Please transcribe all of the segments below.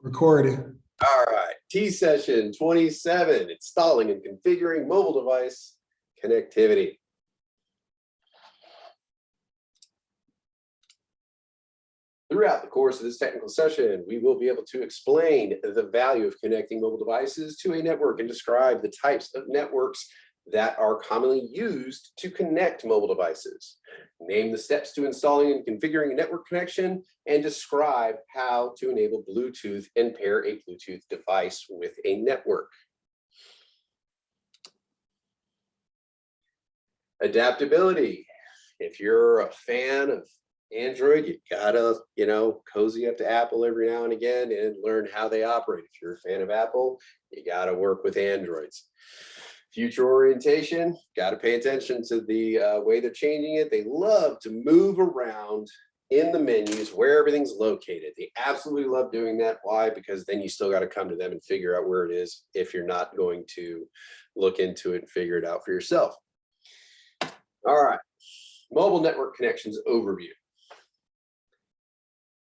Recording. All right, T-Session 27, installing and configuring mobile device connectivity. Throughout the course of this technical session, we will be able to explain the value of connecting mobile devices to a network and describe the types of networks that are commonly used to connect mobile devices. Name the steps to installing and configuring a network connection, and describe how to enable Bluetooth and pair a Bluetooth device with a network. Adaptability. If you're a fan of Android, you gotta, cozy up to Apple every now and again and learn how they operate. If you're a fan of Apple, you gotta work with Androids. Future orientation, got to pay attention to the way they're changing it. They love to move around in the menus where everything's located. They absolutely love doing that. Why? Because then you still got to come to them and figure out where it is if you're not going to look into it and figure it out for yourself. All right, mobile network connections overview.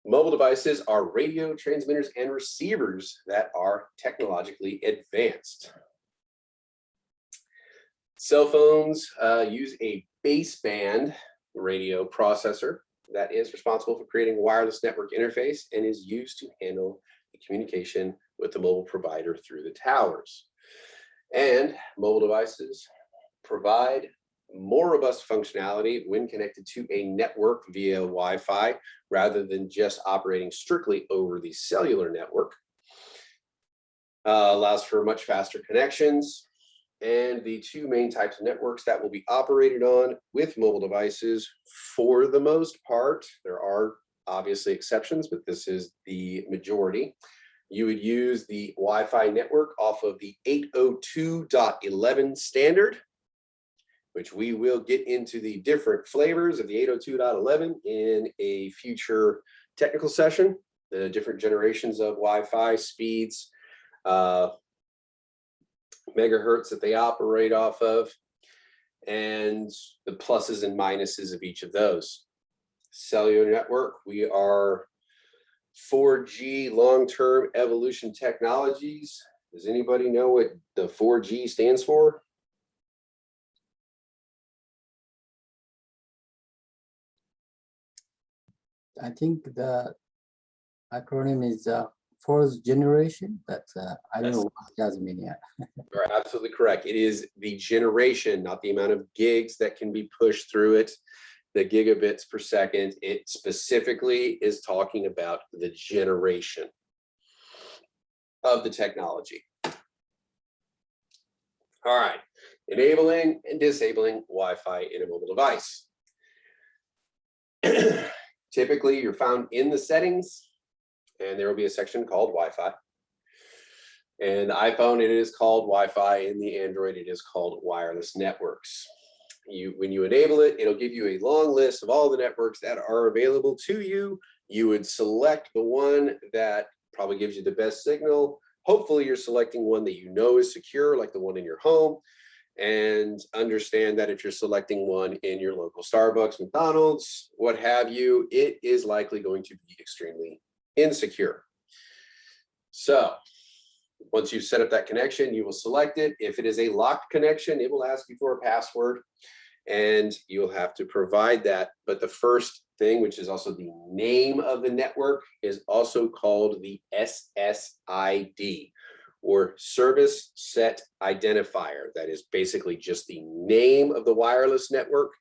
Mobile devices are radio transmitters and receivers that are technologically advanced. Cell phones use a baseband radio processor that is responsible for creating a wireless network interface and is used to handle the communication with the mobile provider through the towers. And mobile devices provide more robust functionality when connected to a network via Wi-Fi rather than just operating strictly over the cellular network. Allows for much faster connections. And the two main types of networks that will be operated on with mobile devices, for the most part, there are obviously exceptions, but this is the majority. You would use the Wi-Fi network off of the 802.11 standard, which we will get into the different flavors of the 802.11 in a future technical session, the different generations of Wi-Fi speeds, megahertz that they operate off of, and the pluses and minuses of each of those. Cellular network, we are 4G long-term evolution technologies. Does anybody know what the 4G stands for? I think the acronym is fourth generation, but I don't know what it does mean yet. You're absolutely correct. It is the generation, not the amount of gigs that can be pushed through it, the gigabits per second. It specifically is talking about the generation of the technology. All right, enabling and disabling Wi-Fi in a mobile device. Typically, you're found in the settings, and there will be a section called Wi-Fi. And the iPhone, it is called Wi-Fi. In the Android, it is called wireless networks. When you enable it, it'll give you a long list of all the networks that are available to you. You would select the one that probably gives you the best signal. Hopefully, you're selecting one that you know is secure, like the one in your home. And understand that if you're selecting one in your local Starbucks, McDonald's, what have you, it is likely going to be extremely insecure. So once you've set up that connection, you will select it. If it is a locked connection, it will ask you for a password, and you'll have to provide that. But the first thing, which is also the name of the network, is also called the SSID, or Service Set Identifier. That is basically just the name of the wireless network.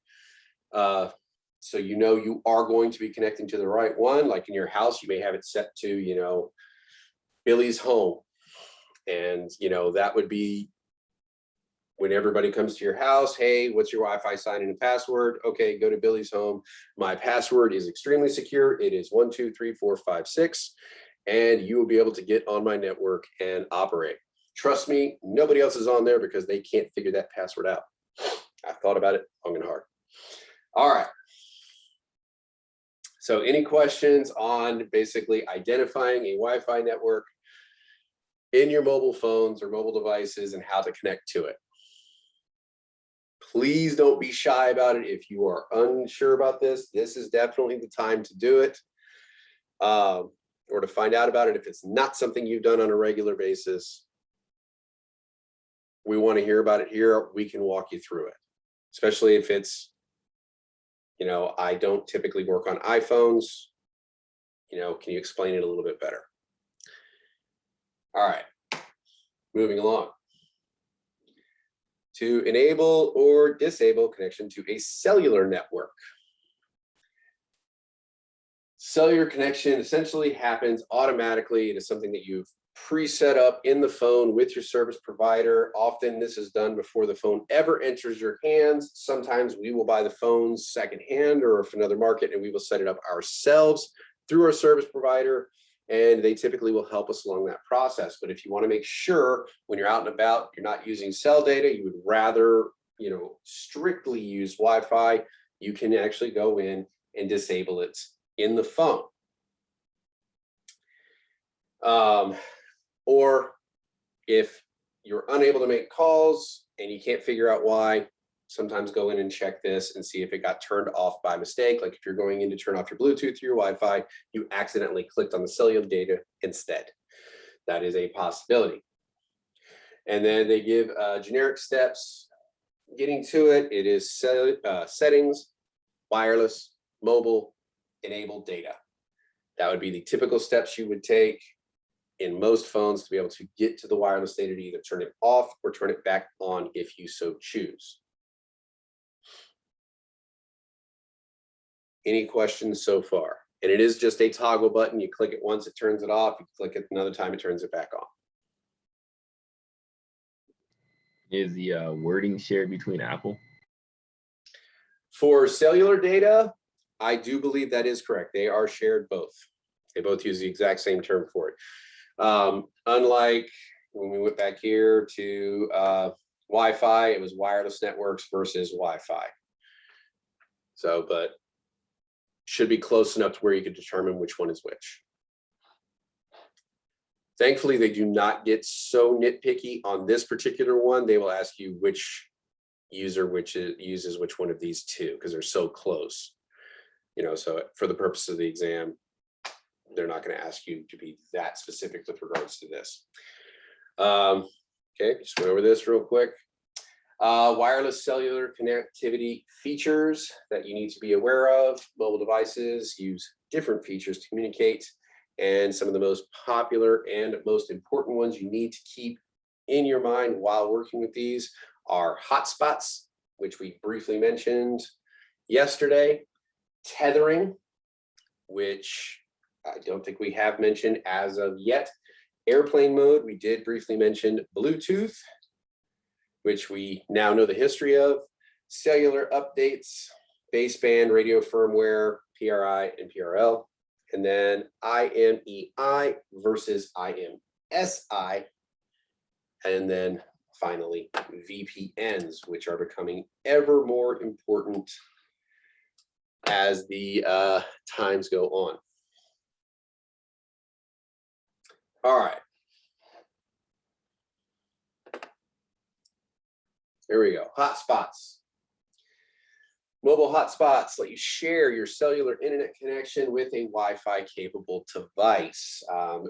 So you know you are going to be connecting to the right one. Like in your house, you may have it set to, Billy's home. And, that would be when everybody comes to your house, hey, what's your Wi-Fi sign in and password? Okay, go to Billy's home. My password is extremely secure. It is 123456. And you will be able to get on my network and operate. Trust me, nobody else is on there because they can't figure that password out. I've thought about it long and hard. All right. So any questions on basically identifying a Wi-Fi network in your mobile phones or mobile devices and how to connect to it? Please don't be shy about it. If you are unsure about this, this is definitely the time to do it. or to find out about it, if it's not something you've done on a regular basis, we want to hear about it here. We can walk you through it, especially if it's, you know, I don't typically work on iPhones. You know, can you explain it a little bit better? All right, moving along. To enable or disable connection to a cellular network. Cellular connection essentially happens automatically. It is something that you've pre-set up in the phone with your service provider. Often this is done before the phone ever enters your hands. Sometimes we will buy the phones secondhand or from another market, and we will set it up ourselves through our service provider, and they typically will help us along that process. But if you want to make sure when you're out and about, you're not using cell data, you would rather, you know, strictly use Wi-Fi, you can actually go in and disable it in the phone. Or if you're unable to make calls and you can't figure out why, sometimes go in and check this and see if it got turned off by mistake. Like if you're going in to turn off your Bluetooth or your Wi-Fi, you accidentally clicked on the cellular data instead. That is a possibility. And then they give generic steps. Getting to it, it is settings, wireless, mobile, enable data. That would be the typical steps you would take in most phones to be able to get to the wireless data to either turn it off or turn it back on if you so choose. Any questions so far? And it is just a toggle button. You click it once, it turns it off. You click it another time, it turns it back on. Is the wording shared between Apple? For cellular data, I do believe that is correct. They are shared both. They both use the exact same term for it. Unlike when we went back here to Wi-Fi, it was wireless networks versus Wi-Fi. So, but should be close enough to where you could determine which one is which. Thankfully, they do not get so nitpicky on this particular one. They will ask you which user uses which one of these two, because they're so close. You know, so for the purpose of the exam, they're not going to ask you to be that specific with regards to this. Okay, just went over this real quick. Wireless cellular connectivity features that you need to be aware of. Mobile devices use different features to communicate, and some of the most popular and most important ones you need to keep in your mind while working with these are hotspots, which we briefly mentioned yesterday, tethering, which I don't think we have mentioned as of yet. Airplane mode, we did briefly mention Bluetooth, which we now know the history of. Cellular updates, baseband, radio firmware, PRI and PRL. And then IMEI versus IMSI. And then finally, VPNs, which are becoming ever more important as the times go on. All right. Here we go. Hotspots. Mobile hotspots let you share your cellular internet connection with a Wi-Fi capable device.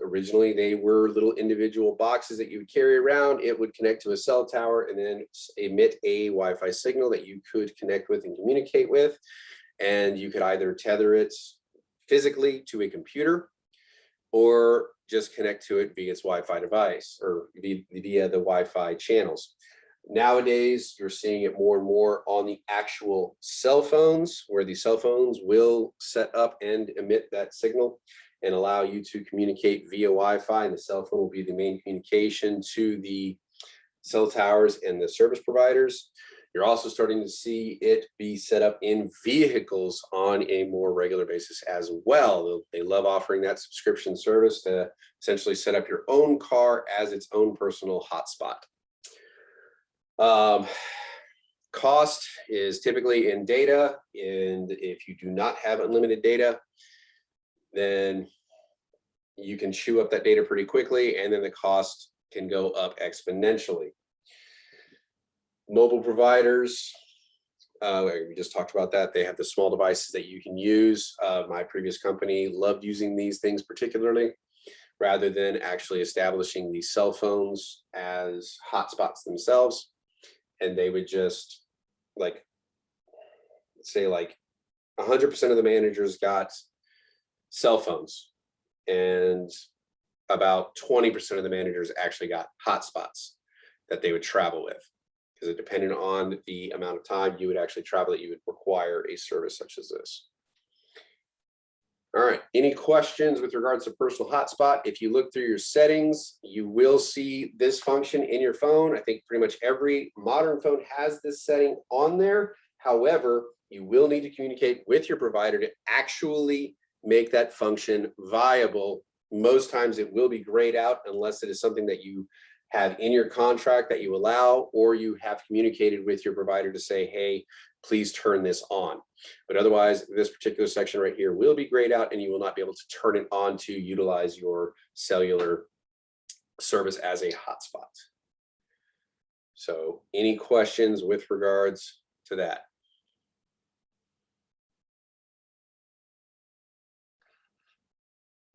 Originally, they were little individual boxes that you would carry around. It would connect to a cell tower and then emit a Wi-Fi signal that you could connect with and communicate with. And you could either tether it physically to a computer or just connect to it via its Wi-Fi device or via the Wi-Fi channels. Nowadays, you're seeing it more and more on the actual cell phones, where the cell phones will set up and emit that signal and allow you to communicate via Wi-Fi, and the cell phone will be the main communication to the cell towers and the service providers. You're also starting to see it be set up in vehicles on a more regular basis as well. They love offering that subscription service to essentially set up your own car as its own personal hotspot. Cost is typically in data, and if you do not have unlimited data, then you can chew up that data pretty quickly, and then the cost can go up exponentially. Mobile providers We just talked about that. They have the small devices that you can use. My previous company loved using these things particularly, rather than actually establishing these cell phones as hotspots themselves. And they would just like, say like 100% of the managers got cell phones, and about 20% of the managers actually got hotspots that they would travel with, because it depended on the amount of time you would actually travel that you would require a service such as this. All right, any questions with regards to personal hotspot? If you look through your settings, you will see this function in your phone. I think pretty much every modern phone has this setting on there. However, you will need to communicate with your provider to actually make that function viable. Most times it will be grayed out unless it is something that you have in your contract that you allow, or you have communicated with your provider to say, hey, please turn this on. But otherwise, this particular section right here will be grayed out, and you will not be able to turn it on to utilize your cellular service as a hotspot. So any questions with regards to that?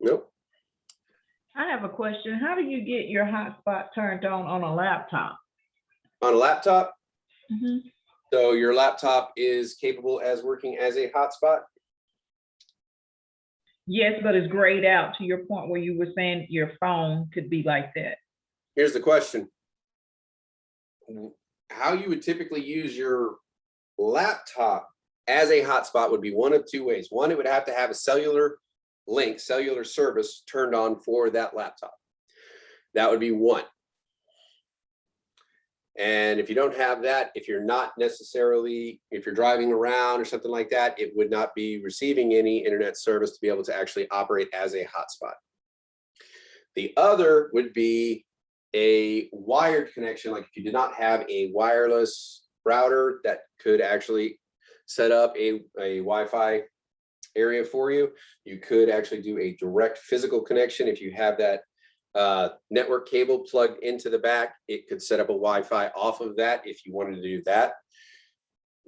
Nope. I have a question. How do you get your hotspot turned on a laptop? On a laptop? Mm-hmm. So your laptop is capable as working as a hotspot? Yes, but it's grayed out to your point where you were saying your phone could be like that. Here's the question. How you would typically use your laptop as a hotspot would be one of two ways. One, it would have to have a cellular link, cellular service turned on for that laptop. That would be one. And if you don't have that, if you're not necessarily, if you're driving around or something like that, it would not be receiving any internet service to be able to actually operate as a hotspot. The other would be a wired connection, like if you did not have a wireless router that could actually set up a Wi-Fi area for you, you could actually do a direct physical connection. If you have that network cable plugged into the back, it could set up a Wi-Fi off of that if you wanted to do that.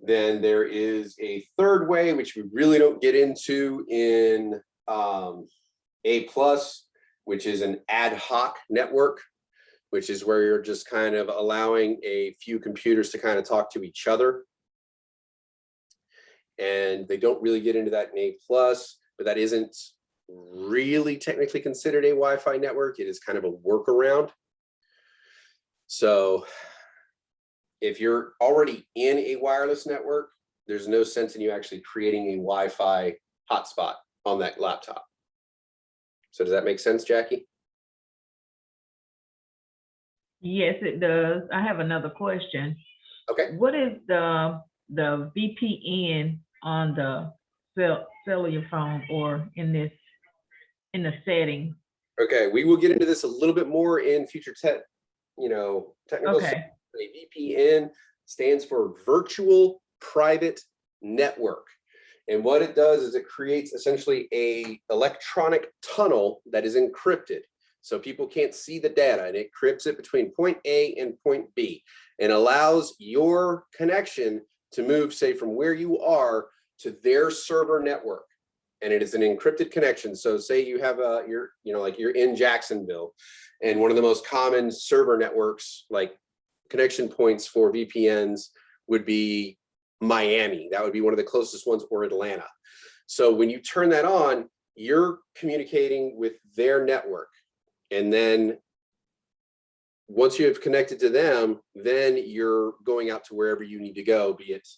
Then there is a third way, which we really don't get into in A+, which is an ad hoc network, which is where you're just kind of allowing a few computers to kind of talk to each other. And they don't really get into that in A+, but that isn't really technically considered a Wi-Fi network. It is kind of a workaround. So if you're already in a wireless network, there's no sense in you actually creating a Wi-Fi hotspot on that laptop. So does that make sense, Jackie? Yes, it does. I have another question. Okay. What is the VPN on the cellular phone or in the setting? Okay, we will get into this a little bit more in future technical. Okay. A VPN stands for virtual private network. And what it does is it creates essentially a electronic tunnel that is encrypted. So people can't see the data, and it encrypts it between point A and point B and allows your connection to move, say, from where you are to their server network. And it is an encrypted connection. So say you have you're in Jacksonville, and one of the most common server networks, like connection points for VPNs, would be Miami. That would be one of the closest ones, or Atlanta. So when you turn that on, you're communicating with their network. And then once you have connected to them, then you're going out to wherever you need to go, be it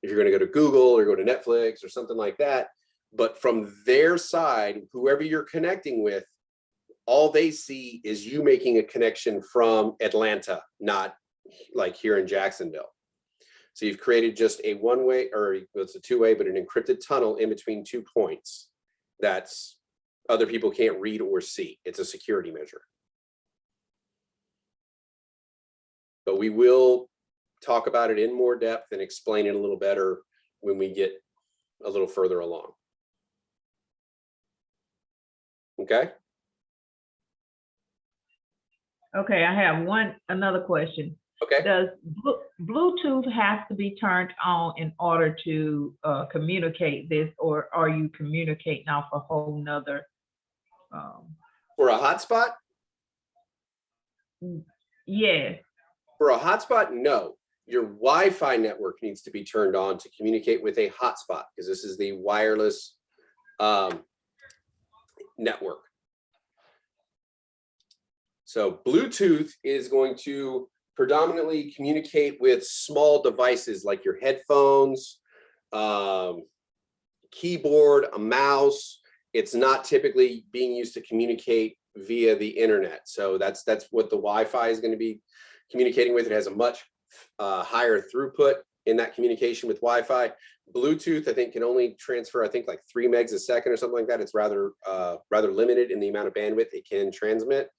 if you're going to go to Google or go to Netflix or something like that. But from their side, whoever you're connecting with, all they see is you making a connection from Atlanta, not like here in Jacksonville. So you've created just a one-way, or it's a two-way, but an encrypted tunnel in between 2 points that's other people can't read or see. It's a security measure. But we will talk about it in more depth and explain it a little better when we get a little further along. Okay. Okay, I have another question. Okay. Does Bluetooth have to be turned on in order to communicate this, or are you communicating off a whole nother? For a hotspot? Yeah. For a hotspot, no. Your Wi-Fi network needs to be turned on to communicate with a hotspot, because this is the wireless network. So Bluetooth is going to predominantly communicate with small devices like your headphones, keyboard, a mouse. It's not typically being used to communicate via the internet. So that's what the Wi-Fi is going to be communicating with. It has a much higher throughput in that communication with Wi-Fi. Bluetooth, I think, can only transfer, I think, like 3 megs a second or something like that. It's rather limited in the amount of bandwidth it can transmit,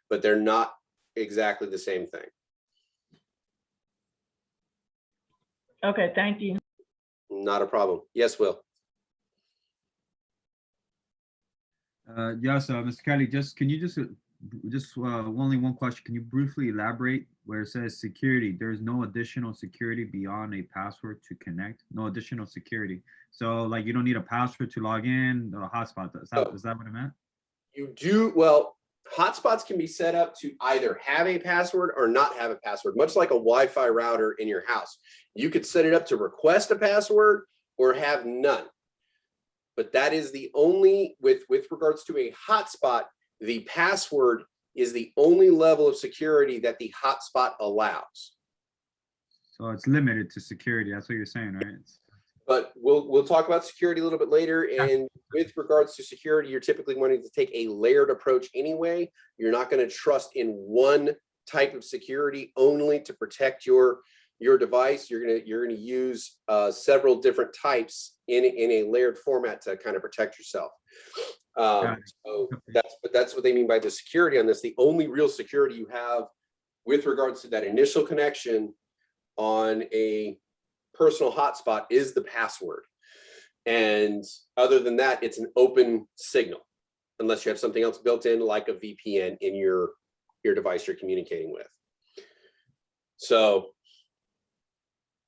but they're not exactly the same thing. Okay, thank you. Not a problem. Yes, Will. Yes, Mr. Kelly, can you only one question. Can you briefly elaborate where it says security? There's no additional security beyond a password to connect. No additional security. So like you don't need a password to log in, the hotspot. Is that what it meant? You do, well, hotspots can be set up to either have a password or not have a password, much like a Wi-Fi router in your house. You could set it up to request a password or have none. But that is the only, with regards to a hotspot, the password is the only level of security that the hotspot allows. So it's limited to security. That's what you're saying, right? But we'll talk about security a little bit later. And with regards to security, you're typically wanting to take a layered approach anyway. You're not going to trust in one type of security only to protect your device. You're gonna use several different types in a layered format to kind of protect yourself. So that's what they mean by the security on this. The only real security you have with regards to that initial connection on a personal hotspot is the password. And other than that, it's an open signal, unless you have something else built in like a VPN in your device you're communicating with. So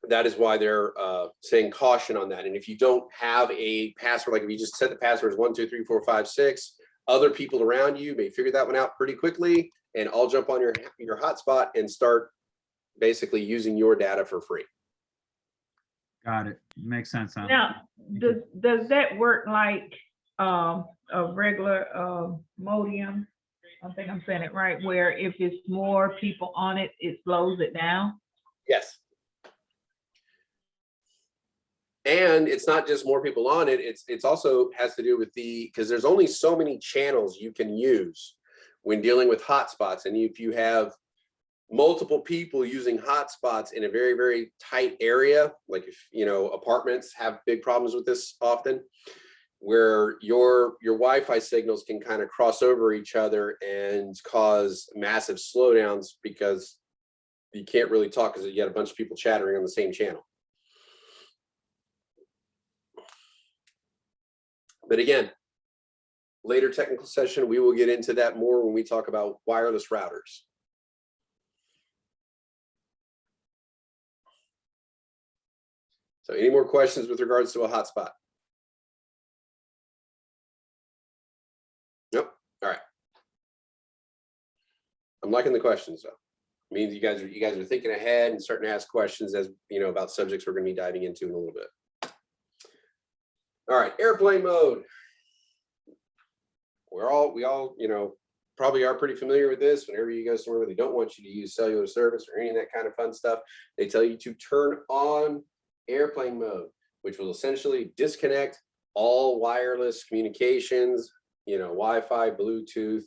that is why they're saying caution on that. And if you don't have a password, like if you just set the password as 1, 2, 3, 4, 5, 6, other people around you may figure that one out pretty quickly, and I'll jump on your hotspot and start basically using your data for free. Got it. Makes sense. Huh? Now, does that work like a regular modem? I think I'm saying it right, where if it's more people on it, it slows it down? Yes. And it's not just more people on it, it's also has to do with because there's only so many channels you can use when dealing with hotspots. And if you have multiple people using hotspots in a very, very tight area, like if apartments have big problems with this often, where your Wi-Fi signals can kind of cross over each other and cause massive slowdowns because you can't really talk because you got a bunch of people chattering on the same channel. But again, later technical session, we will get into that more when we talk about wireless routers. So any more questions with regards to a hotspot? Nope. All right. I'm liking the questions though. It means you guys are thinking ahead and starting to ask questions as about subjects we're going to be diving into in a little bit. All right, airplane mode. We all probably are pretty familiar with this. Whenever you go somewhere where they don't want you to use cellular service or any of that kind of fun stuff, they tell you to turn on airplane mode, which will essentially disconnect all wireless communications, Wi-Fi, Bluetooth,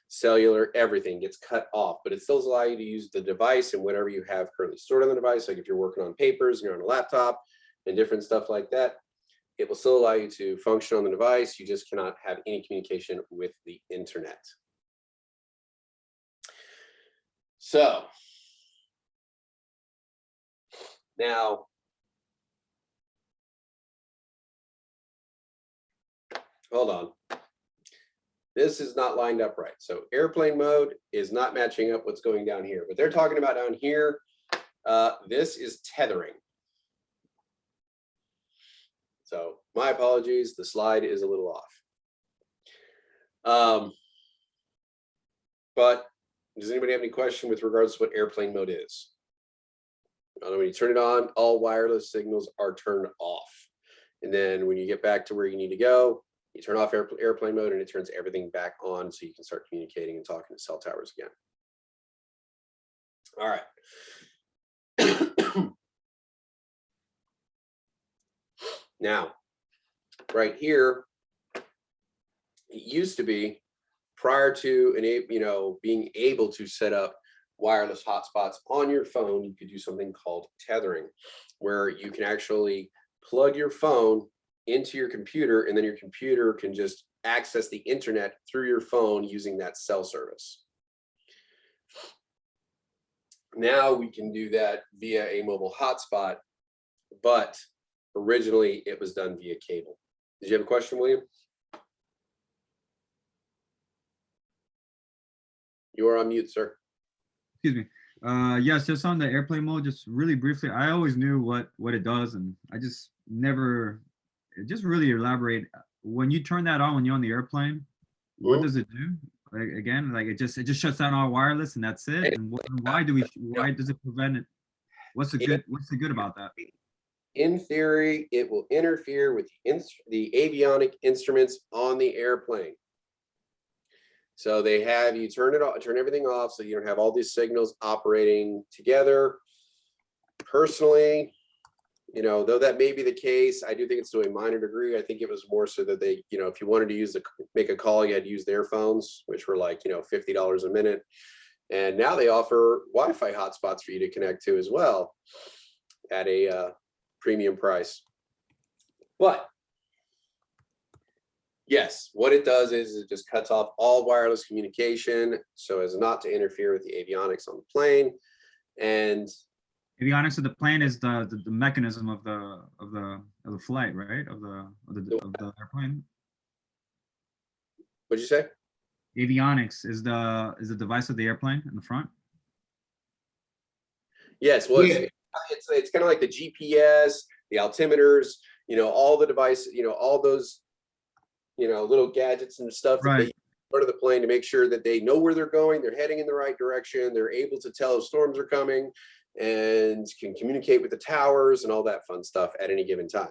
cellular, everything gets cut off, but it still allows you to use the device and whatever you have currently stored on the device. Like if you're working on papers, you're on a laptop and different stuff like that, it will still allow you to function on the device. You just cannot have any communication with the internet. So now, hold on. this is not lined up right. So airplane mode is not matching up what's going down here. What they're talking about down here, this is tethering. So my apologies, the slide is a little off. But does anybody have any question with regards to what airplane mode is? When you turn it on, all wireless signals are turned off. And then when you get back to where you need to go, you turn off airplane mode and it turns everything back on so you can start communicating and talking to cell towers again. All right. Now, right here, it used to be prior to being able to set up wireless hotspots on your phone, you could do something called tethering, where you can actually plug your phone into your computer, and then your computer can just access the internet through your phone using that cell service. Now we can do that via a mobile hotspot, but originally it was done via cable. Did you have a question, William? You are on mute, sir. Excuse me. Yes, just on the airplane mode, just really briefly, I always knew what it does, and I just never, just really elaborate. When you turn that on when you're on the airplane, what does it do? Like, again, like it just shuts down all wireless and that's it. And why does it prevent it? What's the good about that? In theory, it will interfere with the avionic instruments on the airplane. So they have you turn everything off so you don't have all these signals operating together. Personally, though that may be the case, I do think it's to a minor degree. I think it was more so that they, if you wanted to make a call, you had to use their phones, which were like, $50 a minute. And now they offer Wi-Fi hotspots for you to connect to as well at a premium price. But yes, what it does is it just cuts off all wireless communication so as not to interfere with the avionics on the plane. And avionics of the plane is the mechanism of the flight, right? Of the airplane. What'd you say? Avionics is the device of the airplane in the front. Yes, well, it's kind of like the GPS, the altimeters, all the devices, all those, little gadgets and stuff that they put on the plane to make sure that they know where they're going, they're heading in the right direction, they're able to tell if storms are coming, and can communicate with the towers and all that fun stuff at any given time.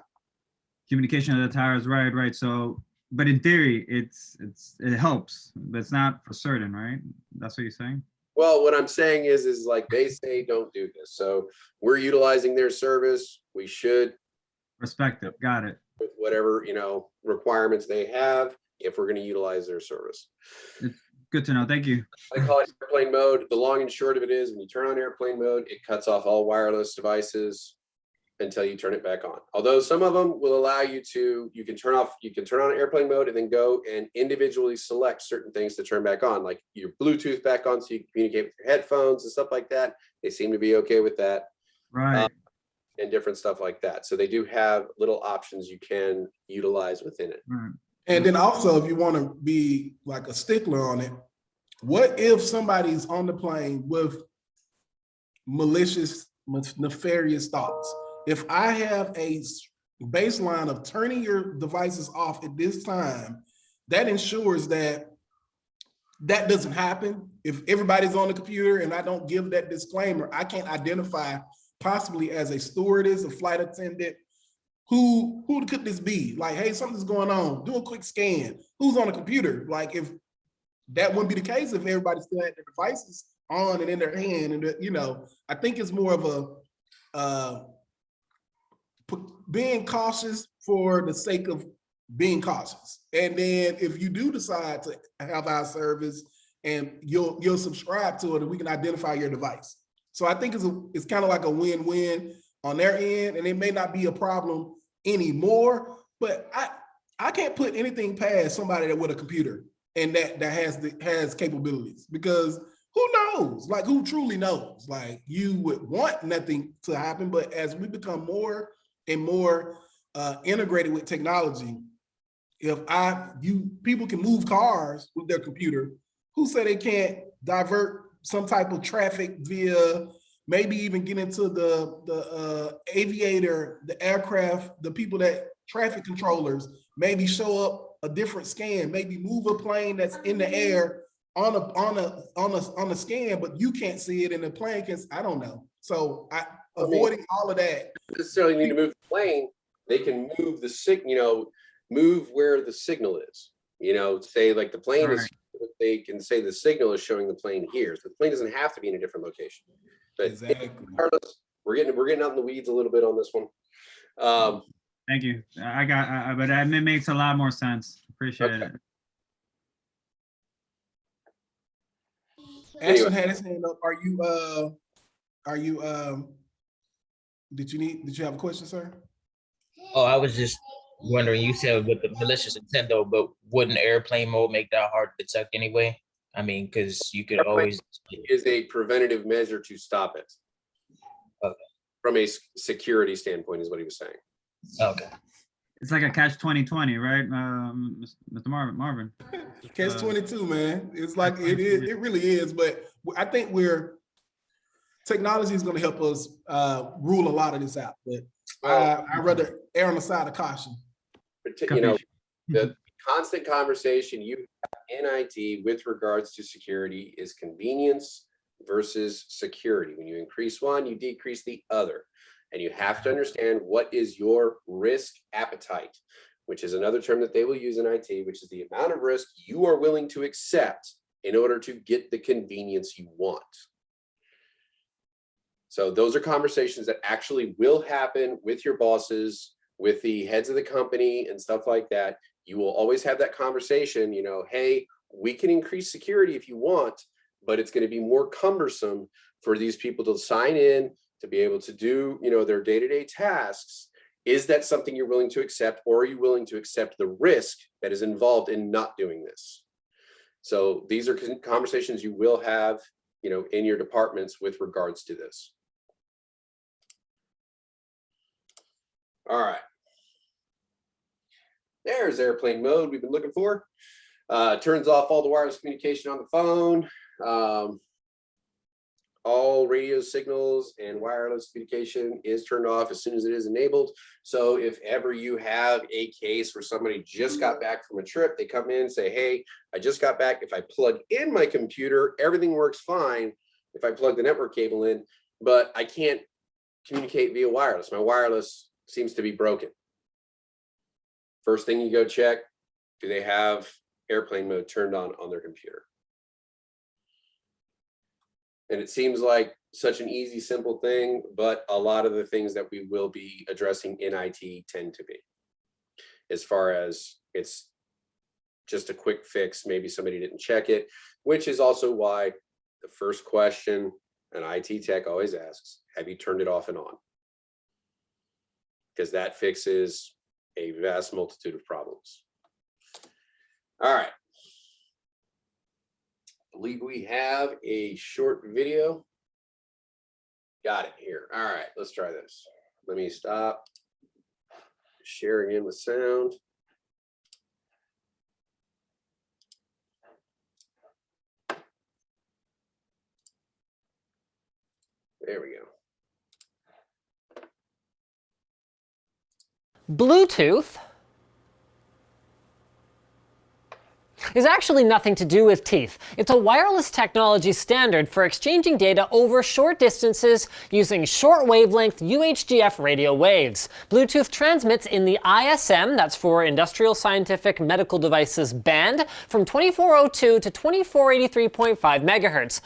Communication of the towers, right. So, but in theory, it helps, but it's not for certain, right? That's what you're saying? Well, what I'm saying is like they say don't do this. So we're utilizing their service. We should respect it. Got it. With whatever, requirements they have if we're going to utilize their service. It's good to know. Thank you. I call it airplane mode. The long and short of it is when you turn on airplane mode, it cuts off all wireless devices until you turn it back on. Although some of them will allow you can turn on airplane mode and then go and individually select certain things to turn back on, like your Bluetooth back on so you can communicate with your headphones and stuff like that. They seem to be okay with that. Right. And different stuff like that. So they do have little options you can utilize within it. Right. And then also, if you want to be like a stickler on it, what if somebody's on the plane with malicious, nefarious thoughts? If I have a baseline of turning your devices off at this time, that ensures that doesn't happen. If everybody's on the computer and I don't give that disclaimer, I can't identify possibly as a stewardess, a flight attendant, who could this be? Like, hey, something's going on. Do a quick scan. Who's on the computer? Like, if that wouldn't be the case if everybody still had their devices on and in their hand, and I think it's more of a being cautious for the sake of being cautious. And then if you do decide to have our service and you'll subscribe to it, and we can identify your device. So I think it's kind of like a win-win on their end, and it may not be a problem anymore, but I can't put anything past somebody that with a computer and that has capabilities, because who knows? Like, who truly knows? Like, you would want nothing to happen, but as we become more and more integrated with technology, people can move cars with their computer, who said they can't divert some type of traffic via, maybe even get into the aviator, the aircraft, the people that traffic controllers, maybe show up a different scan, maybe move a plane that's in the air on a scan, but you can't see it and the plane can, I don't know. So avoiding all of that. Necessarily need to move the plane. They can move the move where the signal is. Say like the plane is, they can say the signal is showing the plane here. So the plane doesn't have to be in a different location. But Exactly. we're getting out in the weeds a little bit on this one. Thank you. But that makes a lot more sense. Appreciate it. Ashton had his hand up. Did you have a question, sir? Oh, I was just wondering, you said with the malicious intent though, but wouldn't airplane mode make that hard to detect anyway? I mean, because you could always. Is a preventative measure to stop it. Okay. From a security standpoint is what he was saying. Okay. It's like a catch 2020, right, Mr. Marvin? Catch 22, man. It's like it is. It really is. But I think technology is going to help us rule a lot of this out. But I'd rather err on the side of caution. But the constant conversation you have in IT with regards to security is convenience versus security. When you increase one, you decrease the other. And you have to understand what is your risk appetite, which is another term that they will use in IT, which is the amount of risk you are willing to accept in order to get the convenience you want. So those are conversations that actually will happen with your bosses, with the heads of the company and stuff like that. You will always have that conversation, hey, we can increase security if you want, but it's going to be more cumbersome for these people to sign in, to be able to do, their day-to-day tasks. Is that something you're willing to accept, or are you willing to accept the risk that is involved in not doing this? So these are conversations you will have, in your departments with regards to this. All right. There's airplane mode we've been looking for. Turns off all the wireless communication on the phone. All radio signals and wireless communication is turned off as soon as it is enabled. So if ever you have a case where somebody just got back from a trip, they come in and say, hey, I just got back. If I plug in my computer, everything works fine if I plug the network cable in, but I can't communicate via wireless. My wireless seems to be broken. First thing you go check, do they have airplane mode turned on their computer? And it seems like such an easy, simple thing, but a lot of the things that we will be addressing in IT tend to be. As far as it's just a quick fix, maybe somebody didn't check it, which is also why the first question an IT tech always asks, have you turned it off and on? Because that fixes a vast multitude of problems. All right. I believe we have a short video. Got it here. All right, let's try this. Let me stop sharing in with sound. There we go. Bluetooth is actually nothing to do with teeth. It's a wireless technology standard for exchanging data over short distances using short wavelength UHF radio waves. Bluetooth transmits in the ISM, that's for Industrial Scientific Medical Devices band, from 2402 to 2483.5 megahertz.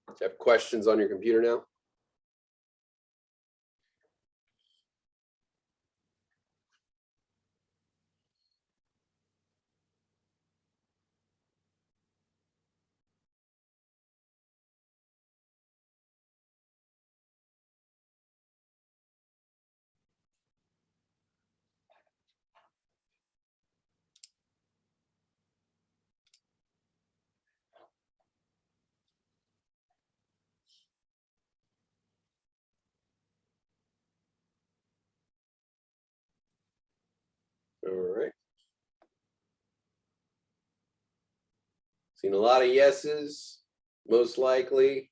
Do you have questions on your computer now? All right. Seen a lot of yeses, most likely.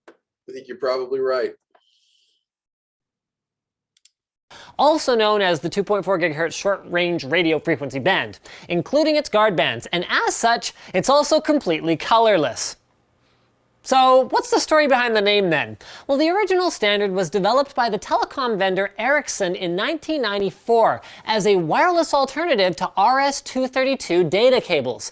I think you're probably right. Also known as the 2.4 gigahertz short-range radio frequency band, including its guard bands, and as such, it's also completely colorless. So what's the story behind the name then? Well, the original standard was developed by the telecom vendor Ericsson in 1994 as a wireless alternative to RS-232 data cables.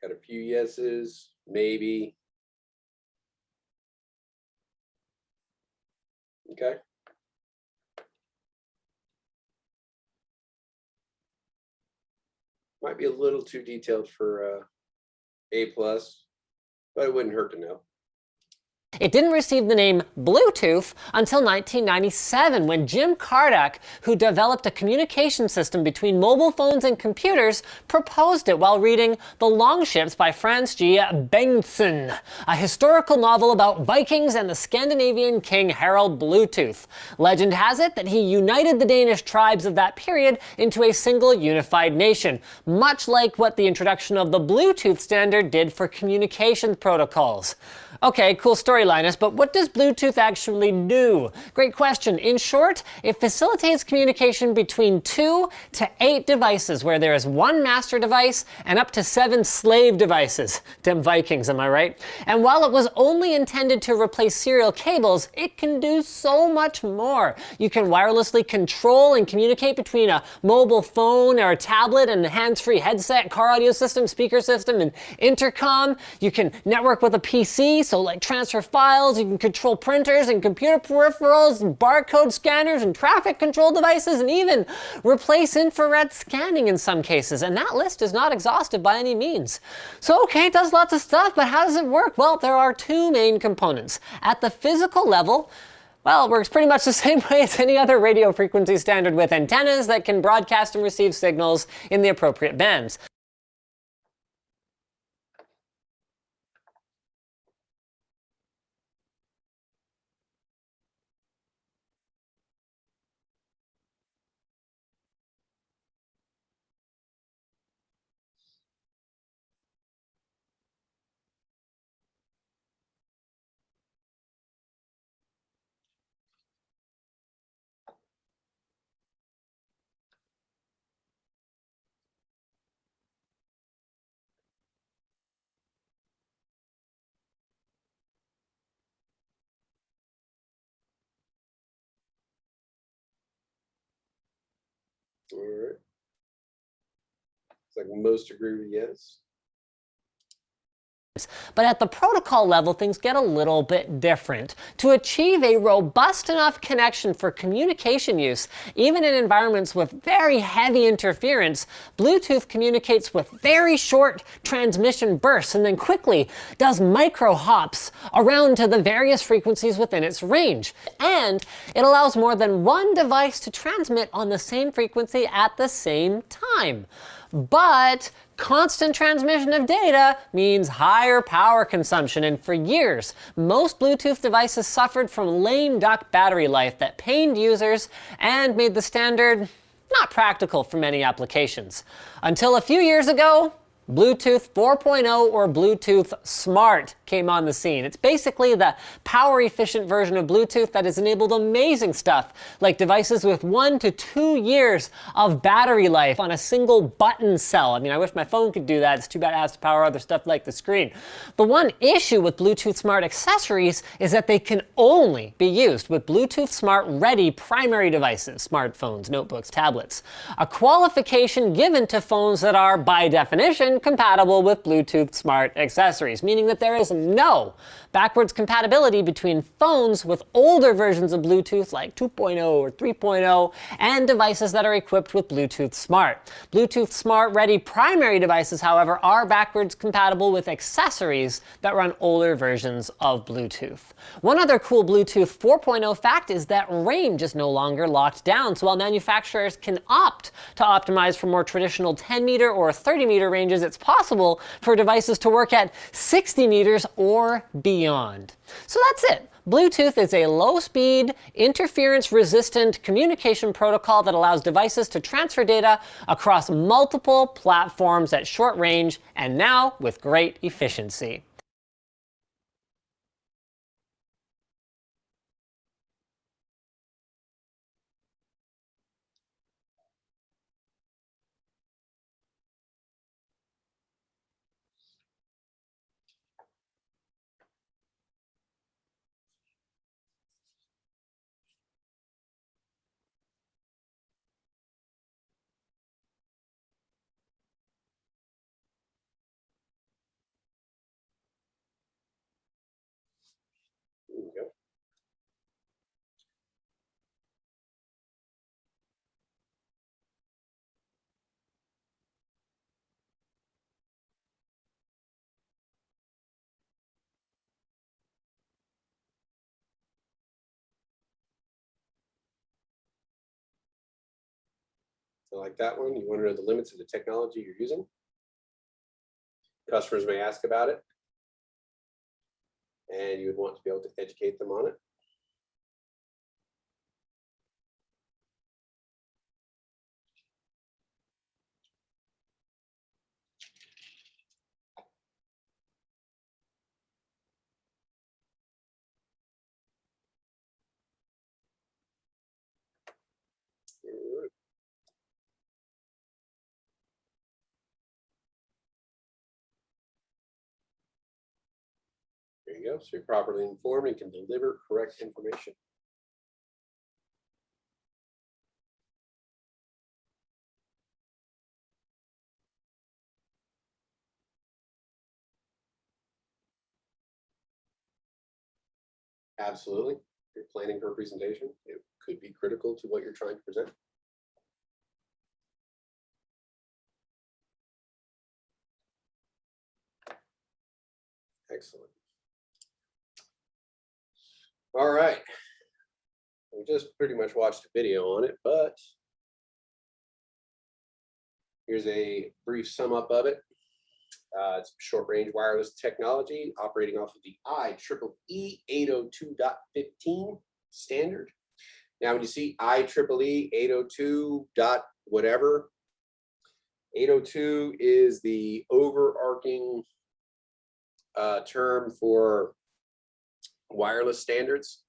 Got a few yeses, maybe. Okay. Might be a little too detailed for A+, but it wouldn't hurt to know. It didn't receive the name Bluetooth until 1997 when Jim Karduk, who developed a communication system between mobile phones and computers, proposed it while reading The Longships by Frans G. Bengtsson, a historical novel about Vikings and the Scandinavian king Harald Bluetooth. Legend has it that he united the Danish tribes of that period into a single unified nation, much like what the introduction of the Bluetooth standard did for communication protocols. Okay, cool story, Linus, but what does Bluetooth actually do? Great question. In short, it facilitates communication between 2 to 8 devices, where there is 1 master device and up to 7 slave devices. Them Vikings, am I right? And while it was only intended to replace serial cables, it can do so much more. You can wirelessly control and communicate between a mobile phone or a tablet and a hands-free headset, car audio system, speaker system, and intercom. You can network with a PC, so like transfer files, you can control printers and computer peripherals and barcode scanners and traffic control devices, and even replace infrared scanning in some cases. And that list is not exhaustive by any means. So okay, it does lots of stuff, but how does it work? Well, there are 2 main components. At the physical level, well, it works pretty much the same way as any other radio frequency standard, with antennas that can broadcast and receive signals in the appropriate bands. All right. It's like most agree with yes. But at the protocol level, things get a little bit different. To achieve a robust enough connection for communication use, even in environments with very heavy interference, Bluetooth communicates with very short transmission bursts and then quickly does micro hops around to the various frequencies within its range. And it allows more than 1 device to transmit on the same frequency at the same time. But constant transmission of data means higher power consumption, and for years, most Bluetooth devices suffered from lame duck battery life that pained users and made the standard not practical for many applications. Until a few years ago, Bluetooth 4.0 or Bluetooth Smart came on the scene. It's basically the power-efficient version of Bluetooth that has enabled amazing stuff, like devices with 1 to 2 years of battery life on a single button cell. I mean, I wish my phone could do that. It's too bad it has to power other stuff like the screen. The one issue with Bluetooth Smart accessories is that they can only be used with Bluetooth Smart ready primary devices, smartphones, notebooks, tablets. A qualification given to phones that are, by definition, isn't compatible with Bluetooth smart accessories, meaning that there is no backwards compatibility between phones with older versions of Bluetooth like 2.0 or 3.0 and devices that are equipped with Bluetooth Smart. Bluetooth Smart ready primary devices, however, are backwards compatible with accessories that run older versions of Bluetooth. One other cool Bluetooth 4.0 fact is that range is no longer locked down, so while manufacturers can opt to optimize for more traditional 10 meter or 30 meter ranges, it's possible for devices to work at 60 meters or beyond. So that's it. Bluetooth is a low-speed, interference-resistant communication protocol that allows devices to transfer data across multiple platforms at short range, and now with great efficiency. There you go. So like that one, you want to know the limits of the technology you're using. Customers may ask about it, and you would want to be able to educate them on it. There you go. So you're properly informed and can deliver correct information. Absolutely. If you're planning for a presentation, it could be critical to what you're trying to present. Excellent. All right. We just pretty much watched a video on it, but here's a brief sum up of it. It's short range wireless technology operating off of the IEEE 802.15 standard. Now, when you see IEEE 802 dot whatever, 802 is the overarching term for wireless standards.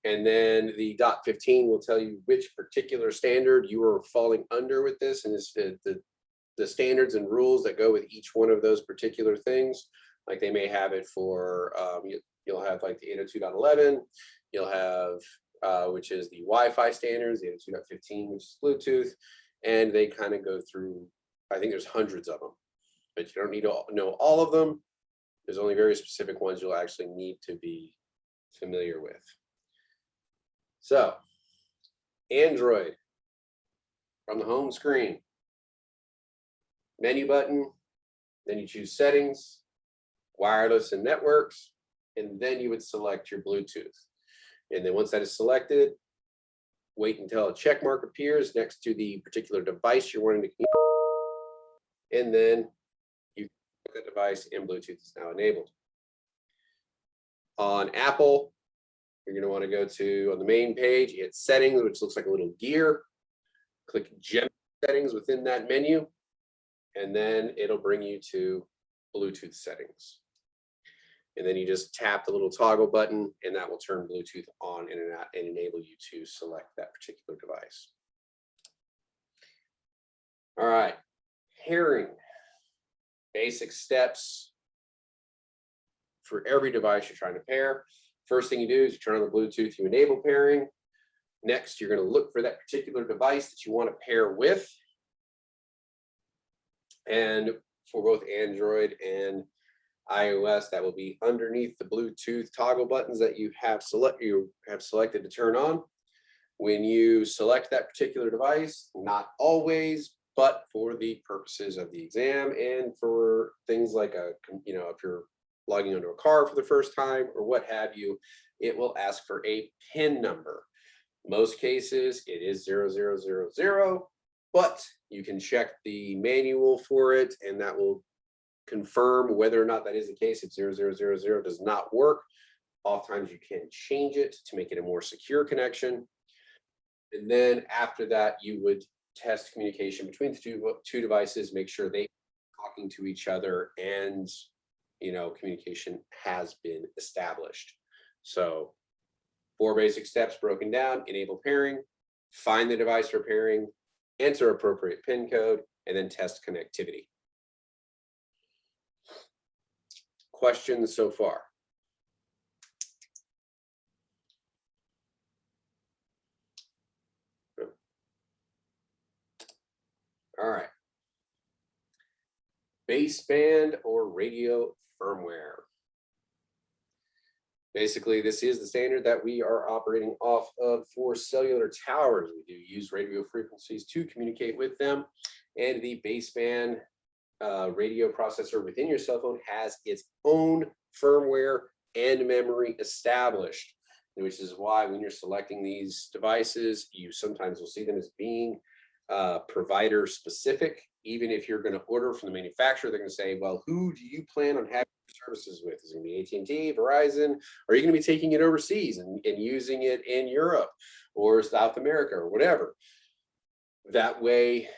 And then the .15 will tell you which particular standard you are falling under with this, and it's the standards and rules that go with each one of those particular things. Like they may have it for, you'll have like the 802.11, you'll have, which is the Wi-Fi standards, the 802.15, which is Bluetooth, and they kind of go through, I think there's hundreds of them, but you don't need to know all of them. There's only very specific ones you'll actually need to be familiar with. So, Android, from the home screen, menu button, then you choose settings, wireless and networks, and then you would select your Bluetooth. And then once that is selected, wait until a check mark appears next to the particular device you're wanting to communicate, and then you click the device and Bluetooth is now enabled. On Apple, you're going to want to go to, on the main page, you hit settings, which looks like a little gear. Click general settings within that menu, and then it'll bring you to Bluetooth settings. And then you just tap the little toggle button, and that will turn Bluetooth on and enable you to select that particular device. All right, pairing. Basic steps for every device you're trying to pair. First thing you do is you turn on the Bluetooth, you enable pairing. Next, you're going to look for that particular device that you want to pair with. And for both Android and iOS. That will be underneath the Bluetooth toggle buttons that you have selected to turn on. When you select that particular device, not always, but for the purposes of the exam and for things like if you're logging into a car for the first time or what have you, it will ask for a PIN number. Most cases it is 0000, but you can check the manual for it and that will confirm whether or not that is the case. If 0000 does not work, oftentimes you can change it to make it a more secure connection. And then after that, you would test communication between the two devices, make sure they are talking to each other and communication has been established. So 4 basic steps broken down: enable pairing, find the device for pairing, enter appropriate PIN code, and then test connectivity. Questions so far? All right. Baseband or radio firmware. Basically, this is the standard that we are operating off of for cellular towers. We do use radio frequencies to communicate with them, and the baseband radio processor within your cell phone has its own firmware and memory established, which is why when you're selecting these devices, you sometimes will see them as being provider specific. Even if you're going to order from the manufacturer, they're going to say, well, who do you plan on having services with? Is it going to be AT&T, Verizon? Or are you going to be taking it overseas and using it in Europe or South America or whatever? That way,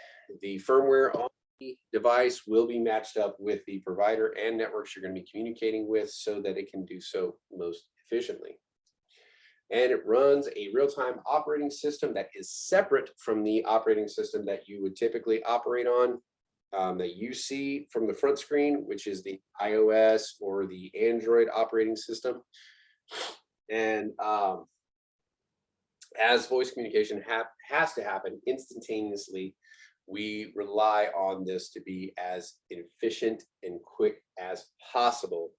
the firmware on the device will be matched up with the provider and networks you're going to be communicating with so that it can do so most efficiently. And it runs a real-time operating system that is separate from the operating system that you would typically operate on, that you see from the front screen, which is the iOS or the Android operating system. And as voice communication has to happen instantaneously, we rely on this to be as efficient and quick as possible,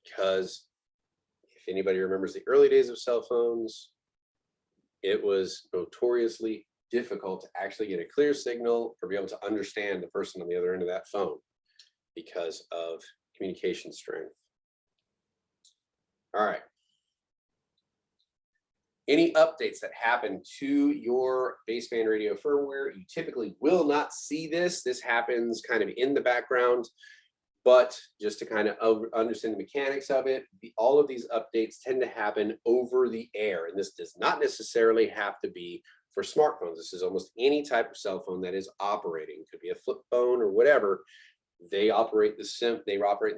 because if anybody remembers the early days of cell phones, it was notoriously difficult to actually get a clear signal or be able to understand the person on the other end of that phone because of communication strength. All right. Any updates that happen to your baseband radio firmware, you typically will not see this. This happens kind of in the background. But just to kind of understand the mechanics of it, all of these updates tend to happen over the air. And this does not necessarily have to be for smartphones. This is almost any type of cell phone that is operating. It could be a flip phone or whatever. They operate in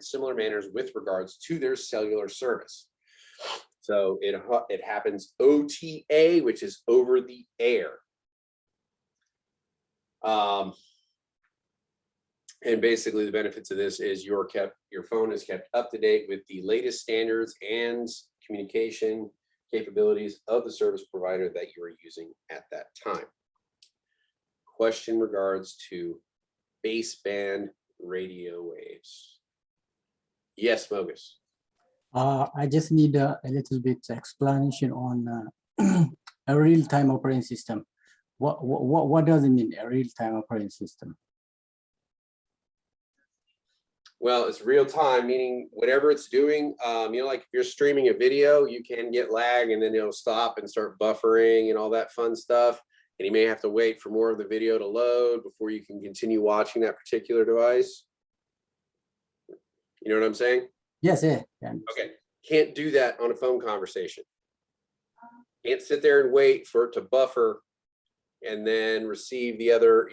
similar manners with regards to their cellular service. So it happens OTA, which is over the air. And basically the benefits of this is your phone is kept up to date with the latest standards and communication capabilities of the service provider that you are using at that time. Question regards to baseband radio waves. Yes, Mogus. I just need a little bit explanation on a real-time operating system. What does it mean, a real-time operating system? Well, it's real time, meaning whatever it's doing, like if you're streaming a video, you can get lag and then it'll stop and start buffering and all that fun stuff. And you may have to wait for more of the video to load before you can continue watching that particular device. You know what I'm saying? Yes, yeah. Okay, can't do that on a phone conversation. Can't sit there and wait for it to buffer and then receive the other,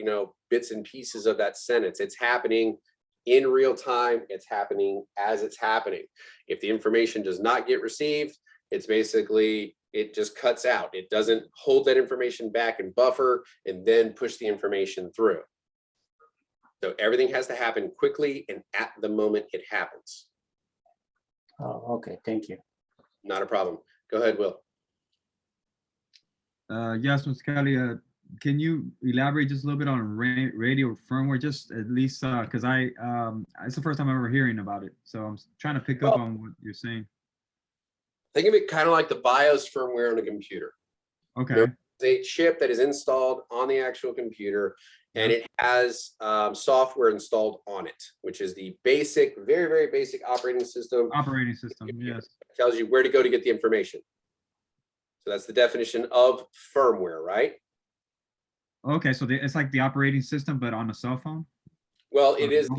bits and pieces of that sentence. It's happening in real time. It's happening as it's happening. If the information does not get received, it's basically, it just cuts out. It doesn't hold that information back and buffer and then push the information through. So everything has to happen quickly and at the moment it happens. Oh, okay, thank you. Not a problem. Go ahead, Will. Yes, Ms. Kelly, can you elaborate just a little bit on radio firmware, just at least because it's the first time I'm ever hearing about it, so I'm trying to pick up on what you're saying. Think of it kind of like the BIOS firmware on a computer. Okay. There's a chip that is installed on the actual computer, and it has software installed on it, which is the basic, very, very basic operating system. Operating system, yes. It tells you where to go to get the information. So that's the definition of firmware, right? Okay, so it's like the operating system, but on a cell phone? Well, it is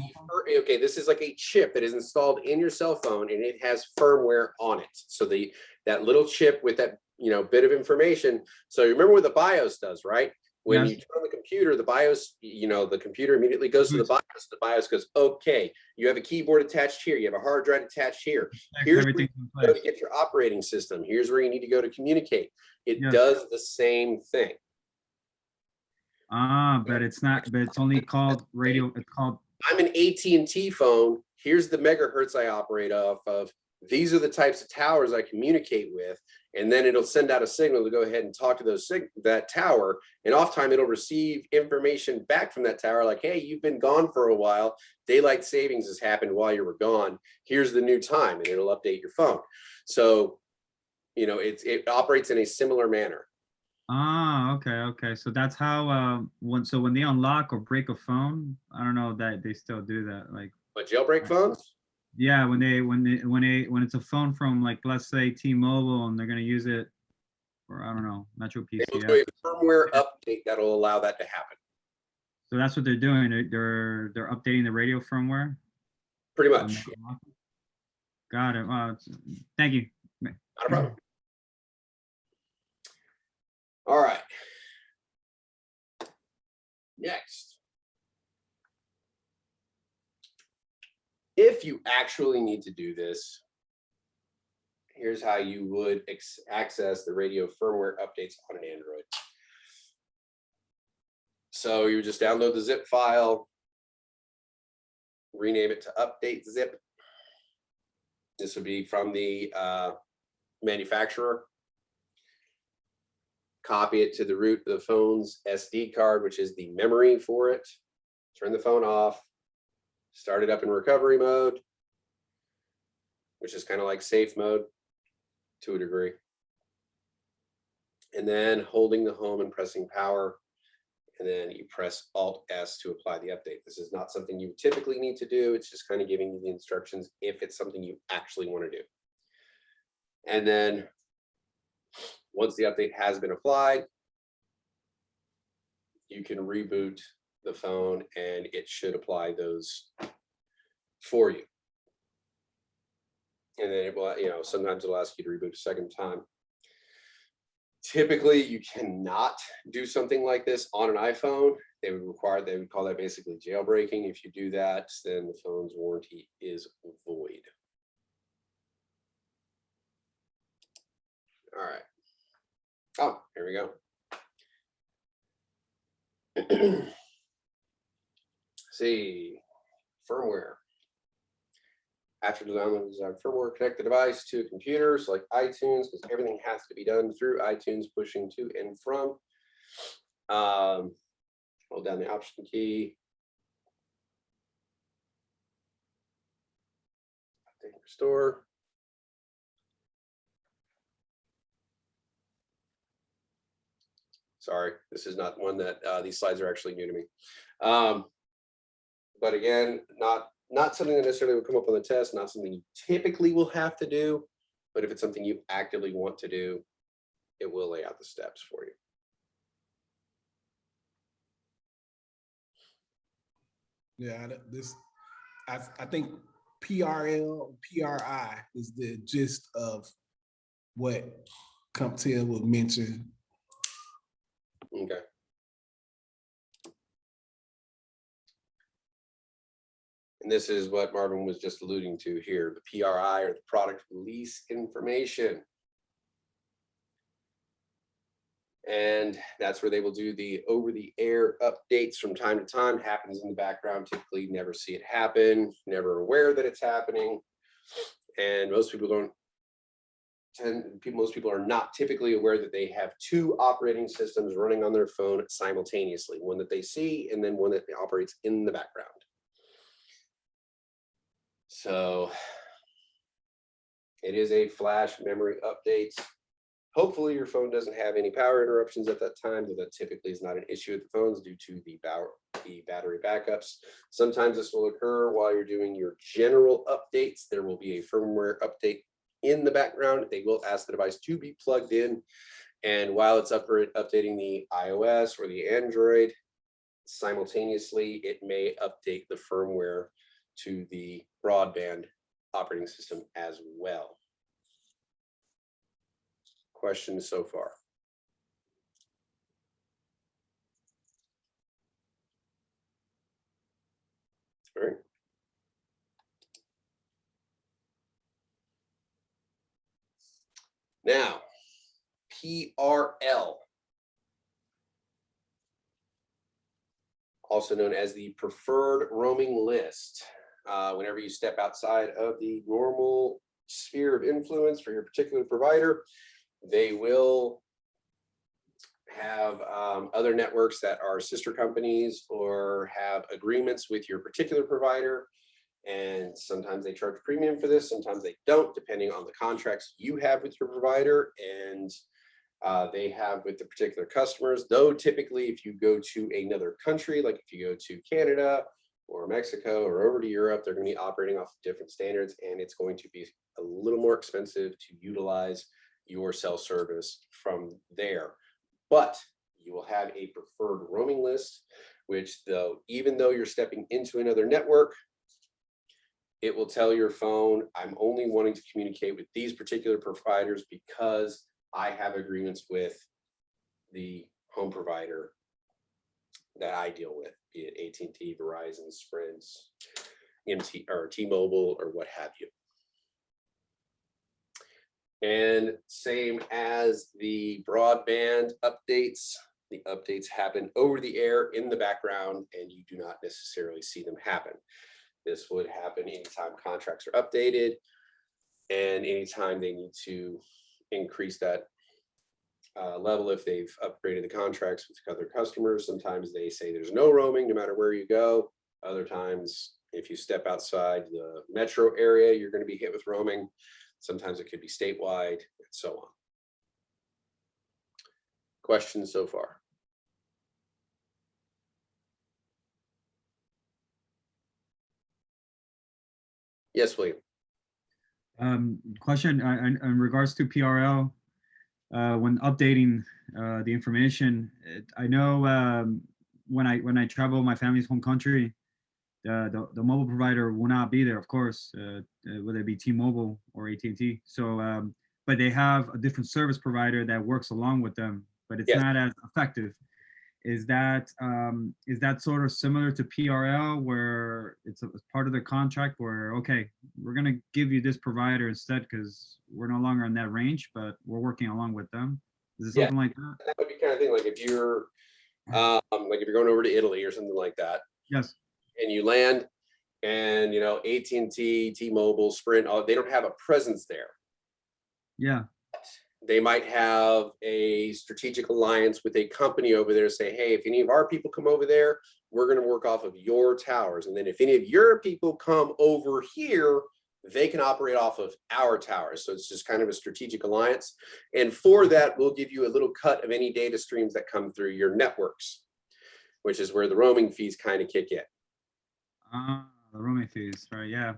okay. This is like a chip that is installed in your cell phone, and it has firmware on it. So that little chip with that bit of information. So you remember what the BIOS does, right? When Yes. you turn on the computer, the BIOS, the computer immediately goes to the BIOS. The BIOS goes, okay, you have a keyboard attached here. You have a hard drive attached here. Here's where you go to get your operating system. Here's where you need to go to communicate. It does the same thing. But it's not. But it's only called radio. It's called. I'm an AT&T phone. Here's the megahertz I operate off of. These are the types of towers I communicate with, and then it'll send out a signal to go ahead and talk to that tower. And oftentimes it'll receive information back from that tower, like, hey, you've been gone for a while. Daylight savings has happened while you were gone. Here's the new time, and it'll update your phone. So, it operates in a similar manner. Okay. So that's how when they unlock or break a phone, I don't know that they still do that. Like, but jailbreak phones? Yeah, when it's a phone from, like, let's say T-Mobile, and they're gonna use it for, I don't know, Metro PCS. They will do a firmware update that'll allow that to happen. So that's what they're doing. They're updating the radio firmware. Pretty much. Got it. Thank you. Not a problem. All right. Next. If you actually need to do this, here's how you would access the radio firmware updates on an Android. So you just download the zip file, rename it to update zip. This would be from the manufacturer. Copy it to the root of the phone's SD card, which is the memory for it. Turn the phone off. Start it up in recovery mode, which is kind of like safe mode to a degree. And then holding the home and pressing power, and then you press Alt-S to apply the update. This is not something you typically need to do. It's just kind of giving you the instructions if it's something you actually want to do. And then once the update has been applied, you can reboot the phone and it should apply those for you. And then it will, sometimes it'll ask you to reboot a second time. Typically, you cannot do something like this on an iPhone. They would call that basically jailbreaking. If you do that, then the phone's warranty is void. All right. Oh, here we go. See, firmware. After the download of firmware, connect the device to a computer, select iTunes, because everything has to be done through iTunes, pushing to and from. Hold down the option key. Update and restore. Sorry, this is not one that these slides are actually new to me. But again, not something that necessarily will come up on the test, not something you typically will have to do, but if it's something you actively want to do, it will lay out the steps for you. Yeah, I think PRL, PRI is the gist of what CompTIA will mention. Okay. And this is what Marvin was just alluding to here, the PRI, or the product release information. And that's where they will do the over-the-air updates from time to time. Happens in the background, typically never see it happen, never aware that it's happening. And most people don't most people are not typically aware that they have two operating systems running on their phone simultaneously, one that they see and then one that operates in the background. So it is a flash memory update. Hopefully your phone doesn't have any power interruptions at that time, though that typically is not an issue with the phones due to the battery backups. Sometimes this will occur while you're doing your general updates. There will be a firmware update in the background. They will ask the device to be plugged in. And while it's updating the iOS or the Android, simultaneously, it may update the firmware to the broadband operating system as well. Questions so far? All right. Now, PRL, also known as the preferred roaming list. Whenever you step outside of the normal sphere of influence for your particular provider, they will have other networks that are sister companies or have agreements with your particular provider. And sometimes they charge premium for this, sometimes they don't, depending on the contracts you have with your provider and they have with the particular customers. Though typically if you go to another country, like if you go to Canada or Mexico or over to Europe, they're going to be operating off different standards, and it's going to be a little more expensive to utilize your cell service from there. But you will have a preferred roaming list, which even though you're stepping into another network, it will tell your phone, I'm only wanting to communicate with these particular providers because I have agreements with the home provider that I deal with, be it AT&T, Verizon, Sprint, T-Mobile, or what have you. And same as the broadband updates, the updates happen over the air in the background, and you do not necessarily see them happen. This would happen anytime contracts are updated and anytime they need to increase that level if they've upgraded the contracts with other customers. Sometimes they say there's no roaming no matter where you go. Other times, if you step outside the metro area, you're going to be hit with roaming. Sometimes it could be statewide and so on. Questions so far? Yes, William. Question in regards to PRL, when updating the information, I know when I travel my family's home country, the mobile provider will not be there, of course, whether it be T-Mobile or AT&T. So, but they have a different service provider that works along with them, but it's not as effective. Is that sort of similar to PRL, where it's a part of the contract where, okay, we're going to give you this provider instead because we're no longer in that range, but we're working along with them? Is it something like that? That would be kind of thing like if you're going over to Italy or something like that. Yes. And you land, and you know AT&T, T-Mobile, Sprint, they don't have a presence there. Yeah. They might have a strategic alliance with a company over there, say, hey, if any of our people come over there, we're going to work off of your towers. And then if any of your people come over here, they can operate off of our towers. So it's just kind of a strategic alliance. And for that, we'll give you a little cut of any data streams that come through your networks, which is where the roaming fees kind of kick in. The roaming fees, right? Yeah.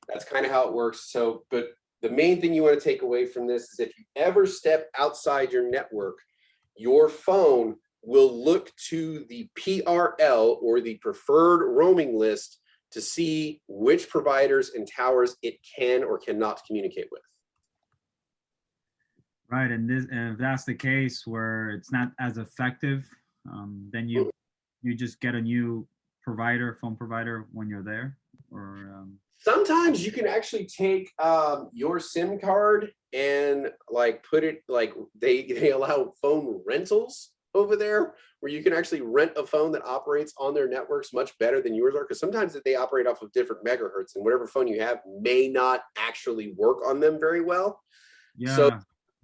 That's kind of how it works. So, but the main thing you want to take away from this is if you ever step outside your network, your phone will look to the PRL or the preferred roaming list to see which providers and towers it can or cannot communicate with. Right, and if that's the case where it's not as effective, then you just get a new phone provider when you're there, or sometimes you can actually take your SIM card and like put it, like they allow phone rentals over there where you can actually rent a phone that operates on their networks much better than yours are? Because sometimes they operate off of different megahertz, and whatever phone you have may not actually work on them very well. Yeah. So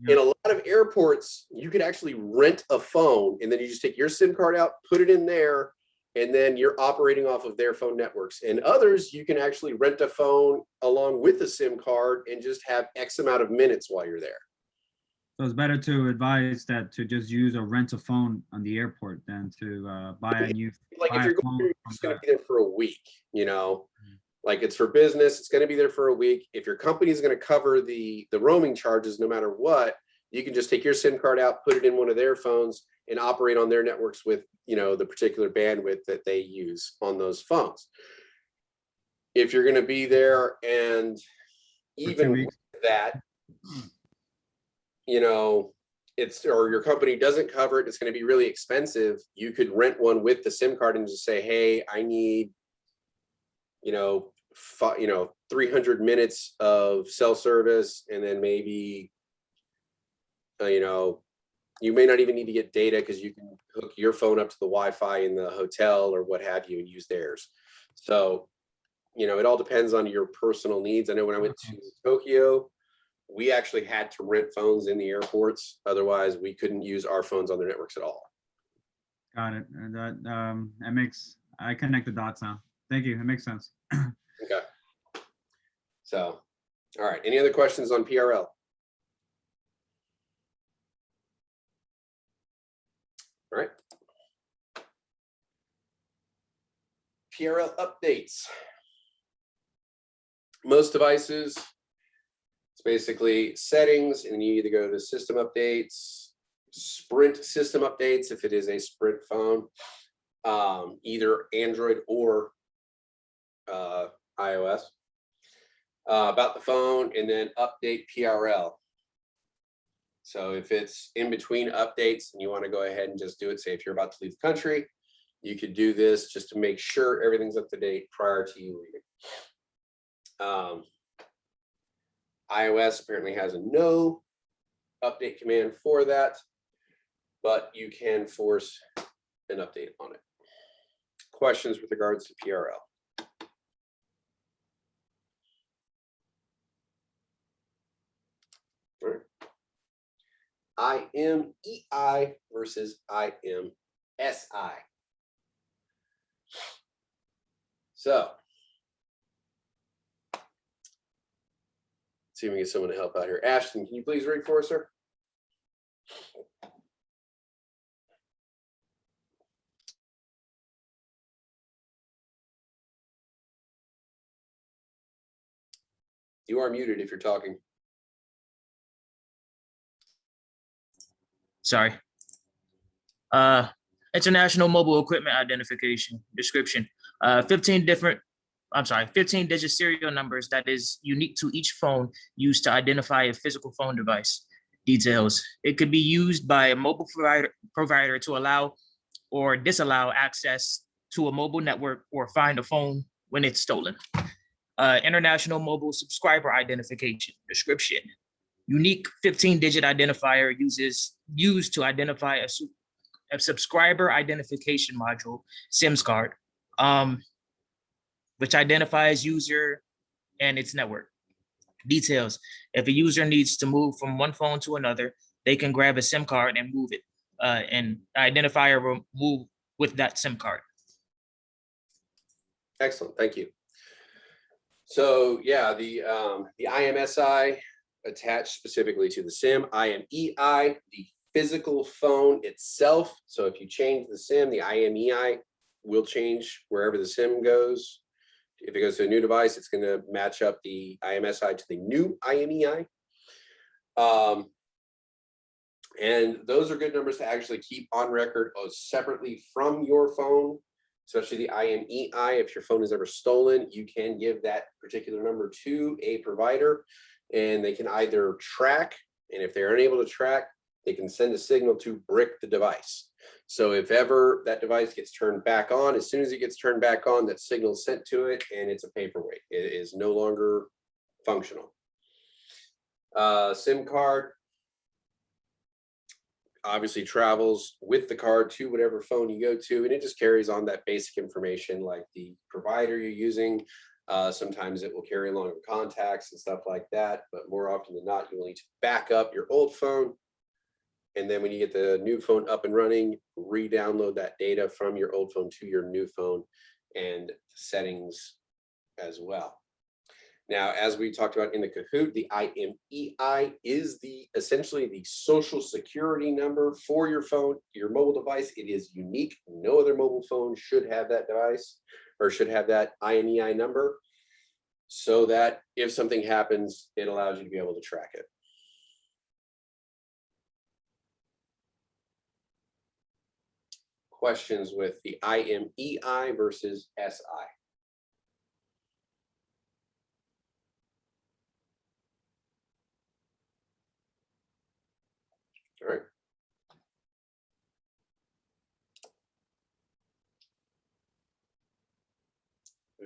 in a lot of airports, you could actually rent a phone, and then you just take your SIM card out, put it in there, and then you're operating off of their phone networks. And others, you can actually rent a phone along with a SIM card and just have X amount of minutes while you're there. So it's better to advise that to just use or rent a phone on the airport than to buy a new. Like if you're going, you're just going to be there for a week, you know, like it's for business, it's going to be there for a week. If your company is going to cover the roaming charges, no matter what, you can just take your SIM card out, put it in one of their phones, and operate on their networks with, you know, the particular bandwidth that they use on those phones. If you're going to be there and even with that, you know, it's, or your company doesn't cover it, it's going to be really expensive. You could rent one with the SIM card and just say, hey, I need, you know, 300 minutes of cell service, and then maybe, you know, you may not even need to get data because you can hook your phone up to the Wi-Fi in the hotel or what have you and use theirs. So, you know, it all depends on your personal needs. I know when I went to Tokyo, we actually had to rent phones in the airports. Otherwise, we couldn't use our phones on their networks at all. Got it. And that makes, I connect the dots now. Thank you. It makes sense. Okay. So, all right. Any other questions on PRL? All right. PRL updates. Most devices, it's basically settings, and you either go to system updates, Sprint system updates if it is a Sprint phone, either Android or iOS, about the phone, and then update PRL. So if it's in between updates and you want to go ahead and just do it, say if you're about to leave the country, you could do this just to make sure everything's up to date prior to you leaving. iOS apparently has a no update command for that, but you can force an update on it. Questions with regards to PRL? All right. IMEI versus IMSI. So, see if we can get someone to help out here. Ashton, can you please read for us, sir? You are muted if you're talking. Sorry. International Mobile Equipment Identification description. 15 digit serial numbers that is unique to each phone used to identify a physical phone device. Details. It could be used by a mobile provider to allow or disallow access to a mobile network or find a phone when it's stolen. International Mobile Subscriber Identification description. Unique 15-digit identifier used to identify a subscriber identification module, SIMS card, which identifies user and its network. Details. If a user needs to move from one phone to another, they can grab a SIM card and move it, and identifier will move with that SIM card. Excellent, thank you. So yeah, the IMSI attached specifically to the SIM, IMEI, the physical phone itself. So if you change the SIM, the IMEI will change wherever the SIM goes. If it goes to a new device, it's going to match up the IMSI to the new IMEI. And those are good numbers to actually keep on record separately from your phone, especially the IMEI. If your phone is ever stolen, you can give that particular number to a provider, and they can either track, and if they're unable to track, they can send a signal to brick the device. So if ever that device gets turned back on, as soon as it gets turned back on, that signal is sent to it and it's a paperweight. It is no longer functional. SIM card. obviously travels with the card to whatever phone you go to, and it just carries on that basic information like the provider you're using. Sometimes it will carry along your contacts and stuff like that, but more often than not, you will need to back up your old phone. And then when you get the new phone up and running, re-download that data from your old phone to your new phone and settings as well. Now, as we talked about in the Kahoot, the IMEI is essentially the social security number for your phone, your mobile device. It is unique. No other mobile phone should have that device or should have that IMEI number, so that if something happens, it allows you to be able to track it. Questions with the IMEI versus SI? All right.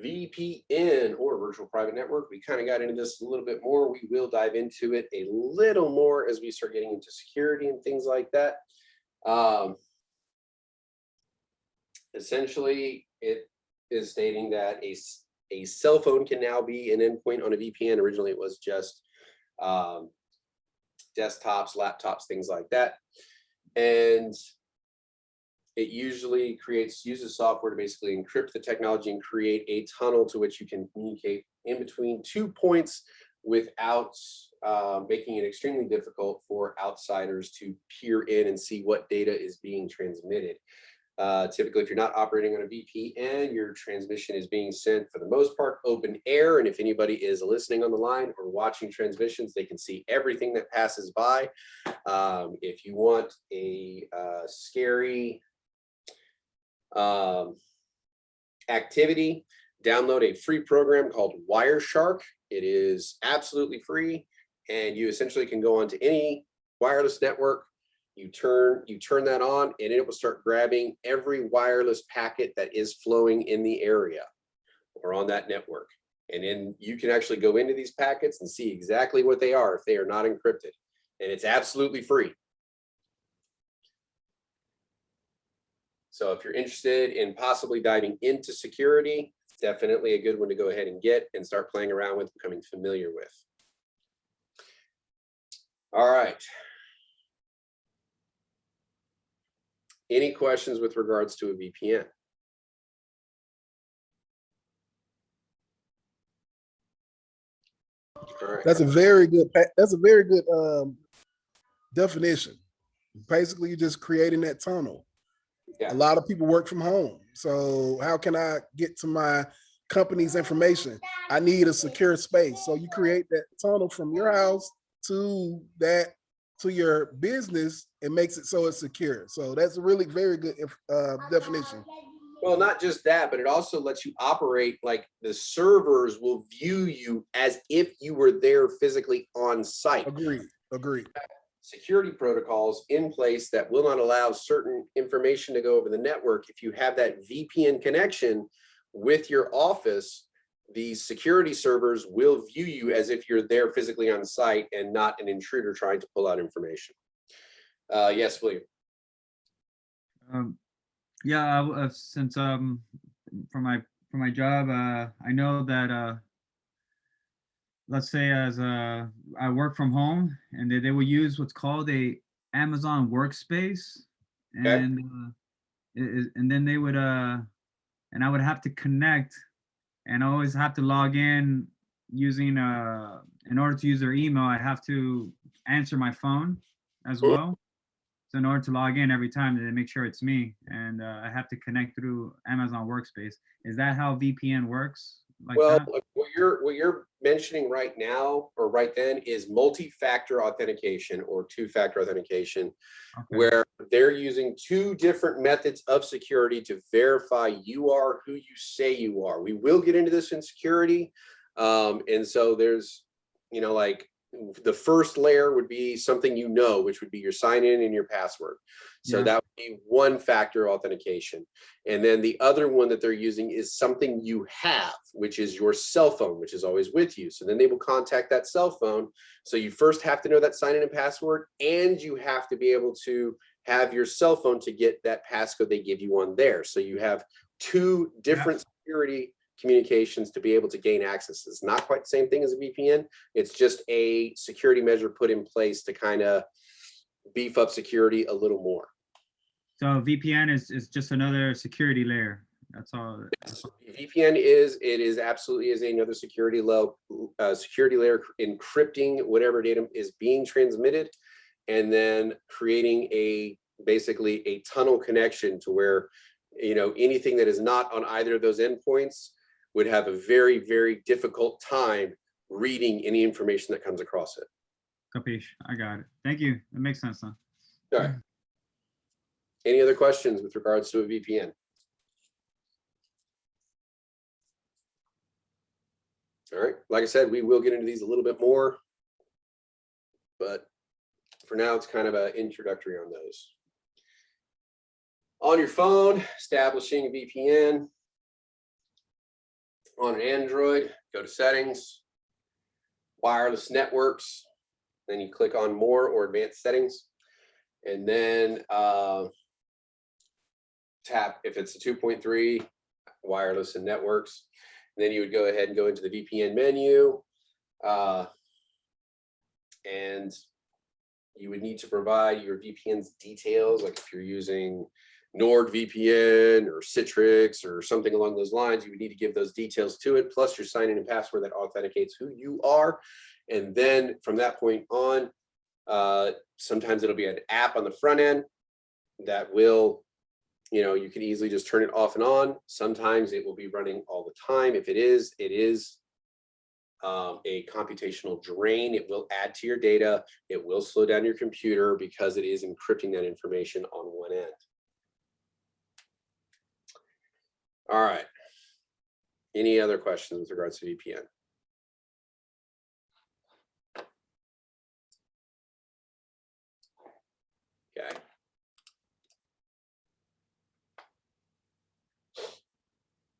VPN or virtual private network. We kind of got into this a little bit more. We will dive into it a little more as we start getting into security and things like that. Essentially, it is stating that a cell phone can now be an endpoint on a VPN. Originally, it was just desktops, laptops, things like that. And it usually uses software to basically encrypt the technology and create a tunnel to which you can communicate in between 2 points without making it extremely difficult for outsiders to peer in and see what data is being transmitted. Typically, if you're not operating on a VPN, your transmission is being sent, for the most part, open air. And if anybody is listening on the line or watching transmissions, they can see everything that passes by. If you want a scary activity, download a free program called Wireshark. It is absolutely free, and you essentially can go onto any wireless network. You turn that on, and it will start grabbing every wireless packet that is flowing in the area or on that network. And then you can actually go into these packets and see exactly what they are if they are not encrypted. And it's absolutely free. So if you're interested in possibly diving into security, it's definitely a good one to go ahead and get and start playing around with, becoming familiar with. All right. Any questions with regards to a VPN? All right. That's a very good definition. Basically, you're just creating that tunnel. Yeah. A lot of people work from home. So how can I get to my company's information? I need a secure space. So you create that tunnel from your house to your business. It makes it so it's secure. So that's a really very good definition. Well, not just that, but it also lets you operate like the servers will view you as if you were there physically on site. Agreed. Security protocols in place that will not allow certain information to go over the network. If you have that VPN connection with your office, these security servers will view you as if you're there physically on site and not an intruder trying to pull out information. Yes, William. Yeah, since for my job, I know that let's say as I work from home, and they will use what's called a Amazon workspace, and and then they would and I would have to connect, and I always have to log in using in order to use their email, I have to answer my phone as well. So in order to log in every time, they make sure it's me, and I have to connect through Amazon Workspace. Is that how VPN works? Like well, that? what you're mentioning right now or right then is multi-factor authentication or two-factor authentication, Okay. where they're using two different methods of security to verify you are who you say you are. We will get into this in security, and so there's, like the first layer would be something you know, which would be your sign in and your password. So Yeah. that would be one factor authentication. And then the other one that they're using is something you have, which is your cell phone, which is always with you. So then they will contact that cell phone. So you first have to know that sign in and password, and you have to be able to have your cell phone to get that passcode they give you on there. So you have two different security communications to be able to gain access. It's not quite the same thing as a VPN. It's just a security measure put in place to kind of beef up security a little more. So VPN is just another security layer. That's all. VPN is absolutely another security layer encrypting whatever data is being transmitted, and then creating basically a tunnel connection to where, you know, anything that is not on either of those endpoints would have a very, very difficult time reading any information that comes across it. Capiche. I got it. Thank you. It makes sense, huh? All right. Any other questions with regards to a VPN? All right. Like I said, we will get into these a little bit more, but for now, it's kind of an introductory on those. On your phone, establishing a VPN. On an Android, go to settings, wireless networks, then you click on more or advanced settings, and then tap if it's a 2.3 wireless and networks. And then you would go ahead and go into the VPN menu, and you would need to provide your VPN's details, like if you're using NordVPN or Citrix or something along those lines, you would need to give those details to it, plus your sign in and password that authenticates who you are. And then from that point on, sometimes it'll be an app on the front end that will, you know, you can easily just turn it off and on. Sometimes it will be running all the time. If it is a computational drain. It will add to your data. It will slow down your computer because it is encrypting that information on one end. All right. Any other questions with regards to VPN? Okay.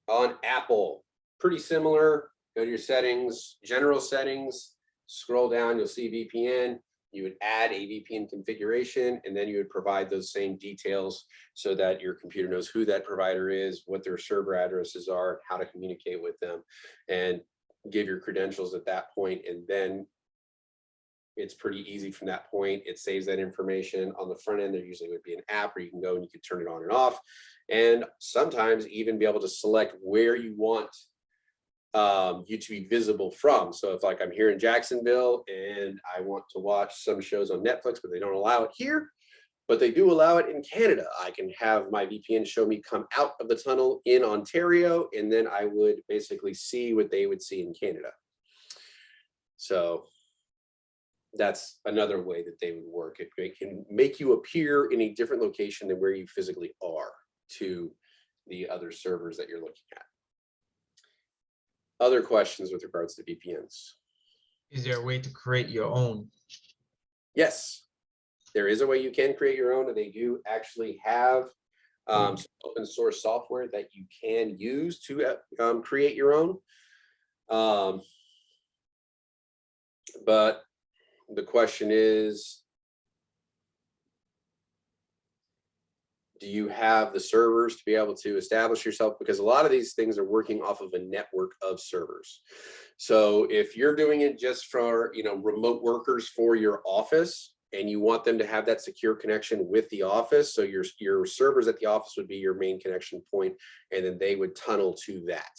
On Apple, pretty similar. Go to your settings, general settings, scroll down, you'll see VPN. You would add a VPN configuration, and then you would provide those same details so that your computer knows who that provider is, what their server addresses are, how to communicate with them, and give your credentials at that point. And then it's pretty easy from that point. It saves that information on the front end. There usually would be an app where you can go and you can turn it on and off, and sometimes even be able to select where you want you to be visible from. So if like I'm here in Jacksonville and I want to watch some shows on Netflix, but they don't allow it here, but they do allow it in Canada, I can have my VPN show me come out of the tunnel in Ontario, and then I would basically see what they would see in Canada. So that's another way that they would work. It can make you appear in a different location than where you physically are to the other servers that you're looking at. Other questions with regards to VPNs? Is there a way to create your own? Yes, there is a way you can create your own, and they do actually have some open source software that you can use to create your own. But the question is, do you have the servers to be able to establish yourself? Because a lot of these things are working off of a network of servers. So if you're doing it just for, you know, remote workers for your office, and you want them to have that secure connection with the office, so your servers at the office would be your main connection point, and then they would tunnel to that,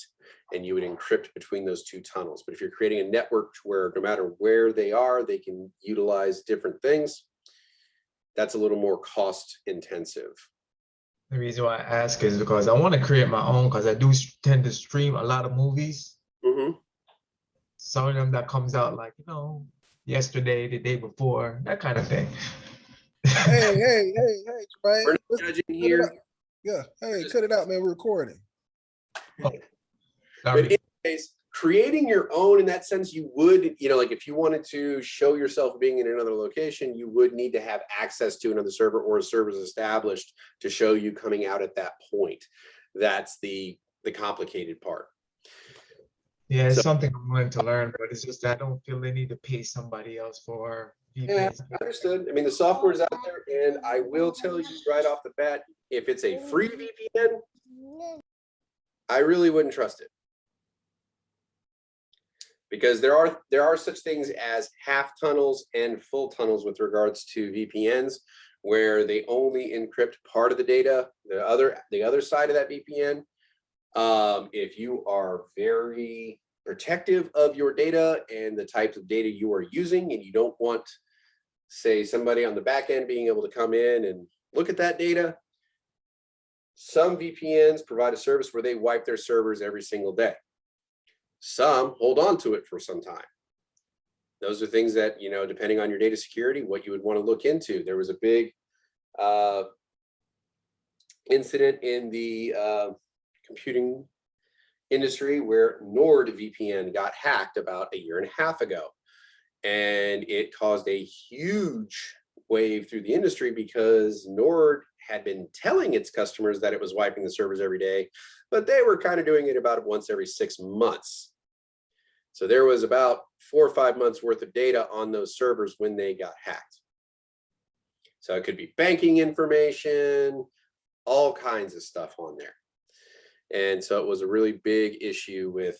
and you would encrypt between those two tunnels. But if you're creating a network to where no matter where they are, they can utilize different things, that's a little more cost intensive. The reason why I ask is because I want to create my own, because I do tend to stream a lot of movies. Mm-hmm. Some of them that comes out like, you know, yesterday, the day before, that kind of thing. Hey, Trey. We're not judging here. Yeah, hey, cut it out, man. We're recording. But in any case, creating your own in that sense, you would, you know, like if you wanted to show yourself being in another location, you would need to have access to another server, or a server is established to show you coming out at that point. That's the complicated part. Yeah, it's So- something I'm willing to learn, but it's just that I don't feel they need to pay somebody else for Yeah, VPNs. understood. I mean, the software is out there, and I will tell you right off the bat, if it's a free VPN, I really wouldn't trust it. Because there are such things as half tunnels and full tunnels with regards to VPNs, where they only encrypt part of the data, the other side of that VPN. If you are very protective of your data and the types of data you are using, and you don't want, say, somebody on the back end being able to come in and look at that data, some VPNs provide a service where they wipe their servers every single day. Some hold on to it for some time. Those are things that, you know, depending on your data security, what you would want to look into. There was a big incident in the computing industry where NordVPN got hacked about a year and a half ago. And it caused a huge wave through the industry because Nord had been telling its customers that it was wiping the servers every day, but they were kind of doing it about once every 6 months. So there was about 4 or 5 months worth of data on those servers when they got hacked. So it could be banking information, all kinds of stuff on there. And so it was a really big issue with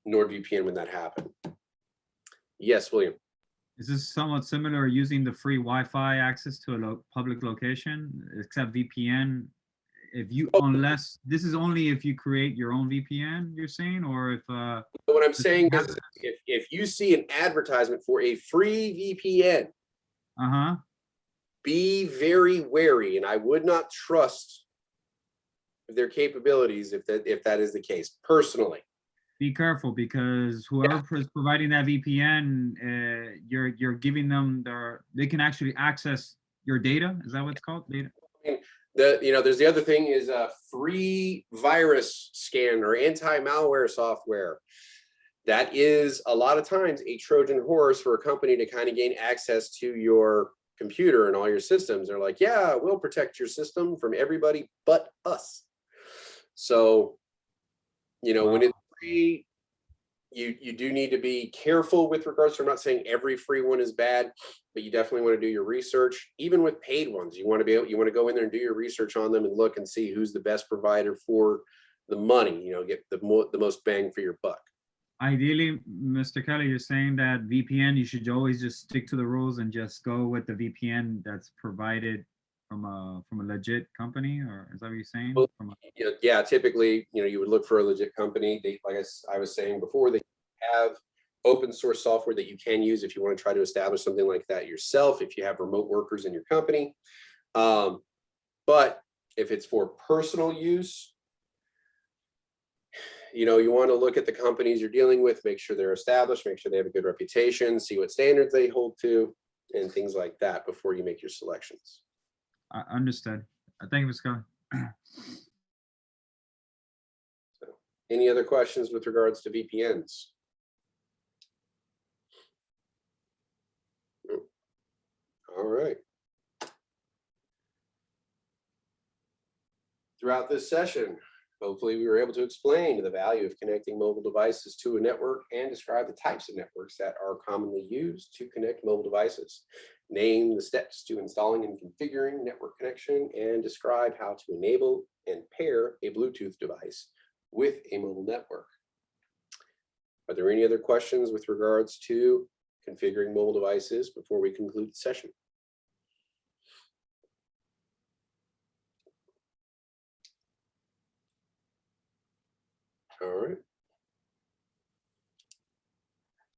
NordVPN when that happened. Yes, William. Is this somewhat similar using the free Wi-Fi access to a public location, except VPN? If you, unless this is only if you create your own VPN, you're saying, or if what I'm saying is, if you see an advertisement for a free VPN, be very wary, and I would not trust their capabilities if that is the case. Personally, be careful, because whoever is providing that VPN, you're giving them they can actually access your data. Is that what it's called? Data. There's the other thing is a free virus scan or anti-malware software. That is a lot of times a Trojan horse for a company to kind of gain access to your computer and all your systems. They're like, yeah, we'll protect your system from everybody but us. So, you know, when it's free, you do need to be careful with regards to, I'm not saying every free one is bad, but you definitely want to do your research. Even with paid ones, you want to go in there and do your research on them and look and see who's the best provider for the money, you know, get the most bang for your buck. Ideally, Mr. Kelly, you're saying that VPN, you should always just stick to the rules and just go with the VPN that's provided from a legit company, or is that what you're saying? Well, yeah, typically, you know, you would look for a legit company. They, like I was saying before, they have open source software that you can use if you want to try to establish something like that yourself, if you have remote workers in your company. But if it's for personal use, you know, you want to look at the companies you're dealing with, make sure they're established, make sure they have a good reputation, see what standards they hold to, and things like that before you make your selections. I understood. Thank you, Mr. Kelly. So, any other questions with regards to VPNs? All right. Throughout this session, hopefully we were able to explain the value of connecting mobile devices to a network and describe the types of networks that are commonly used to connect mobile devices. Name the steps to installing and configuring network connection, and describe how to enable and pair a Bluetooth device with a mobile network. Are there any other questions with regards to configuring mobile devices before we conclude the session? All right.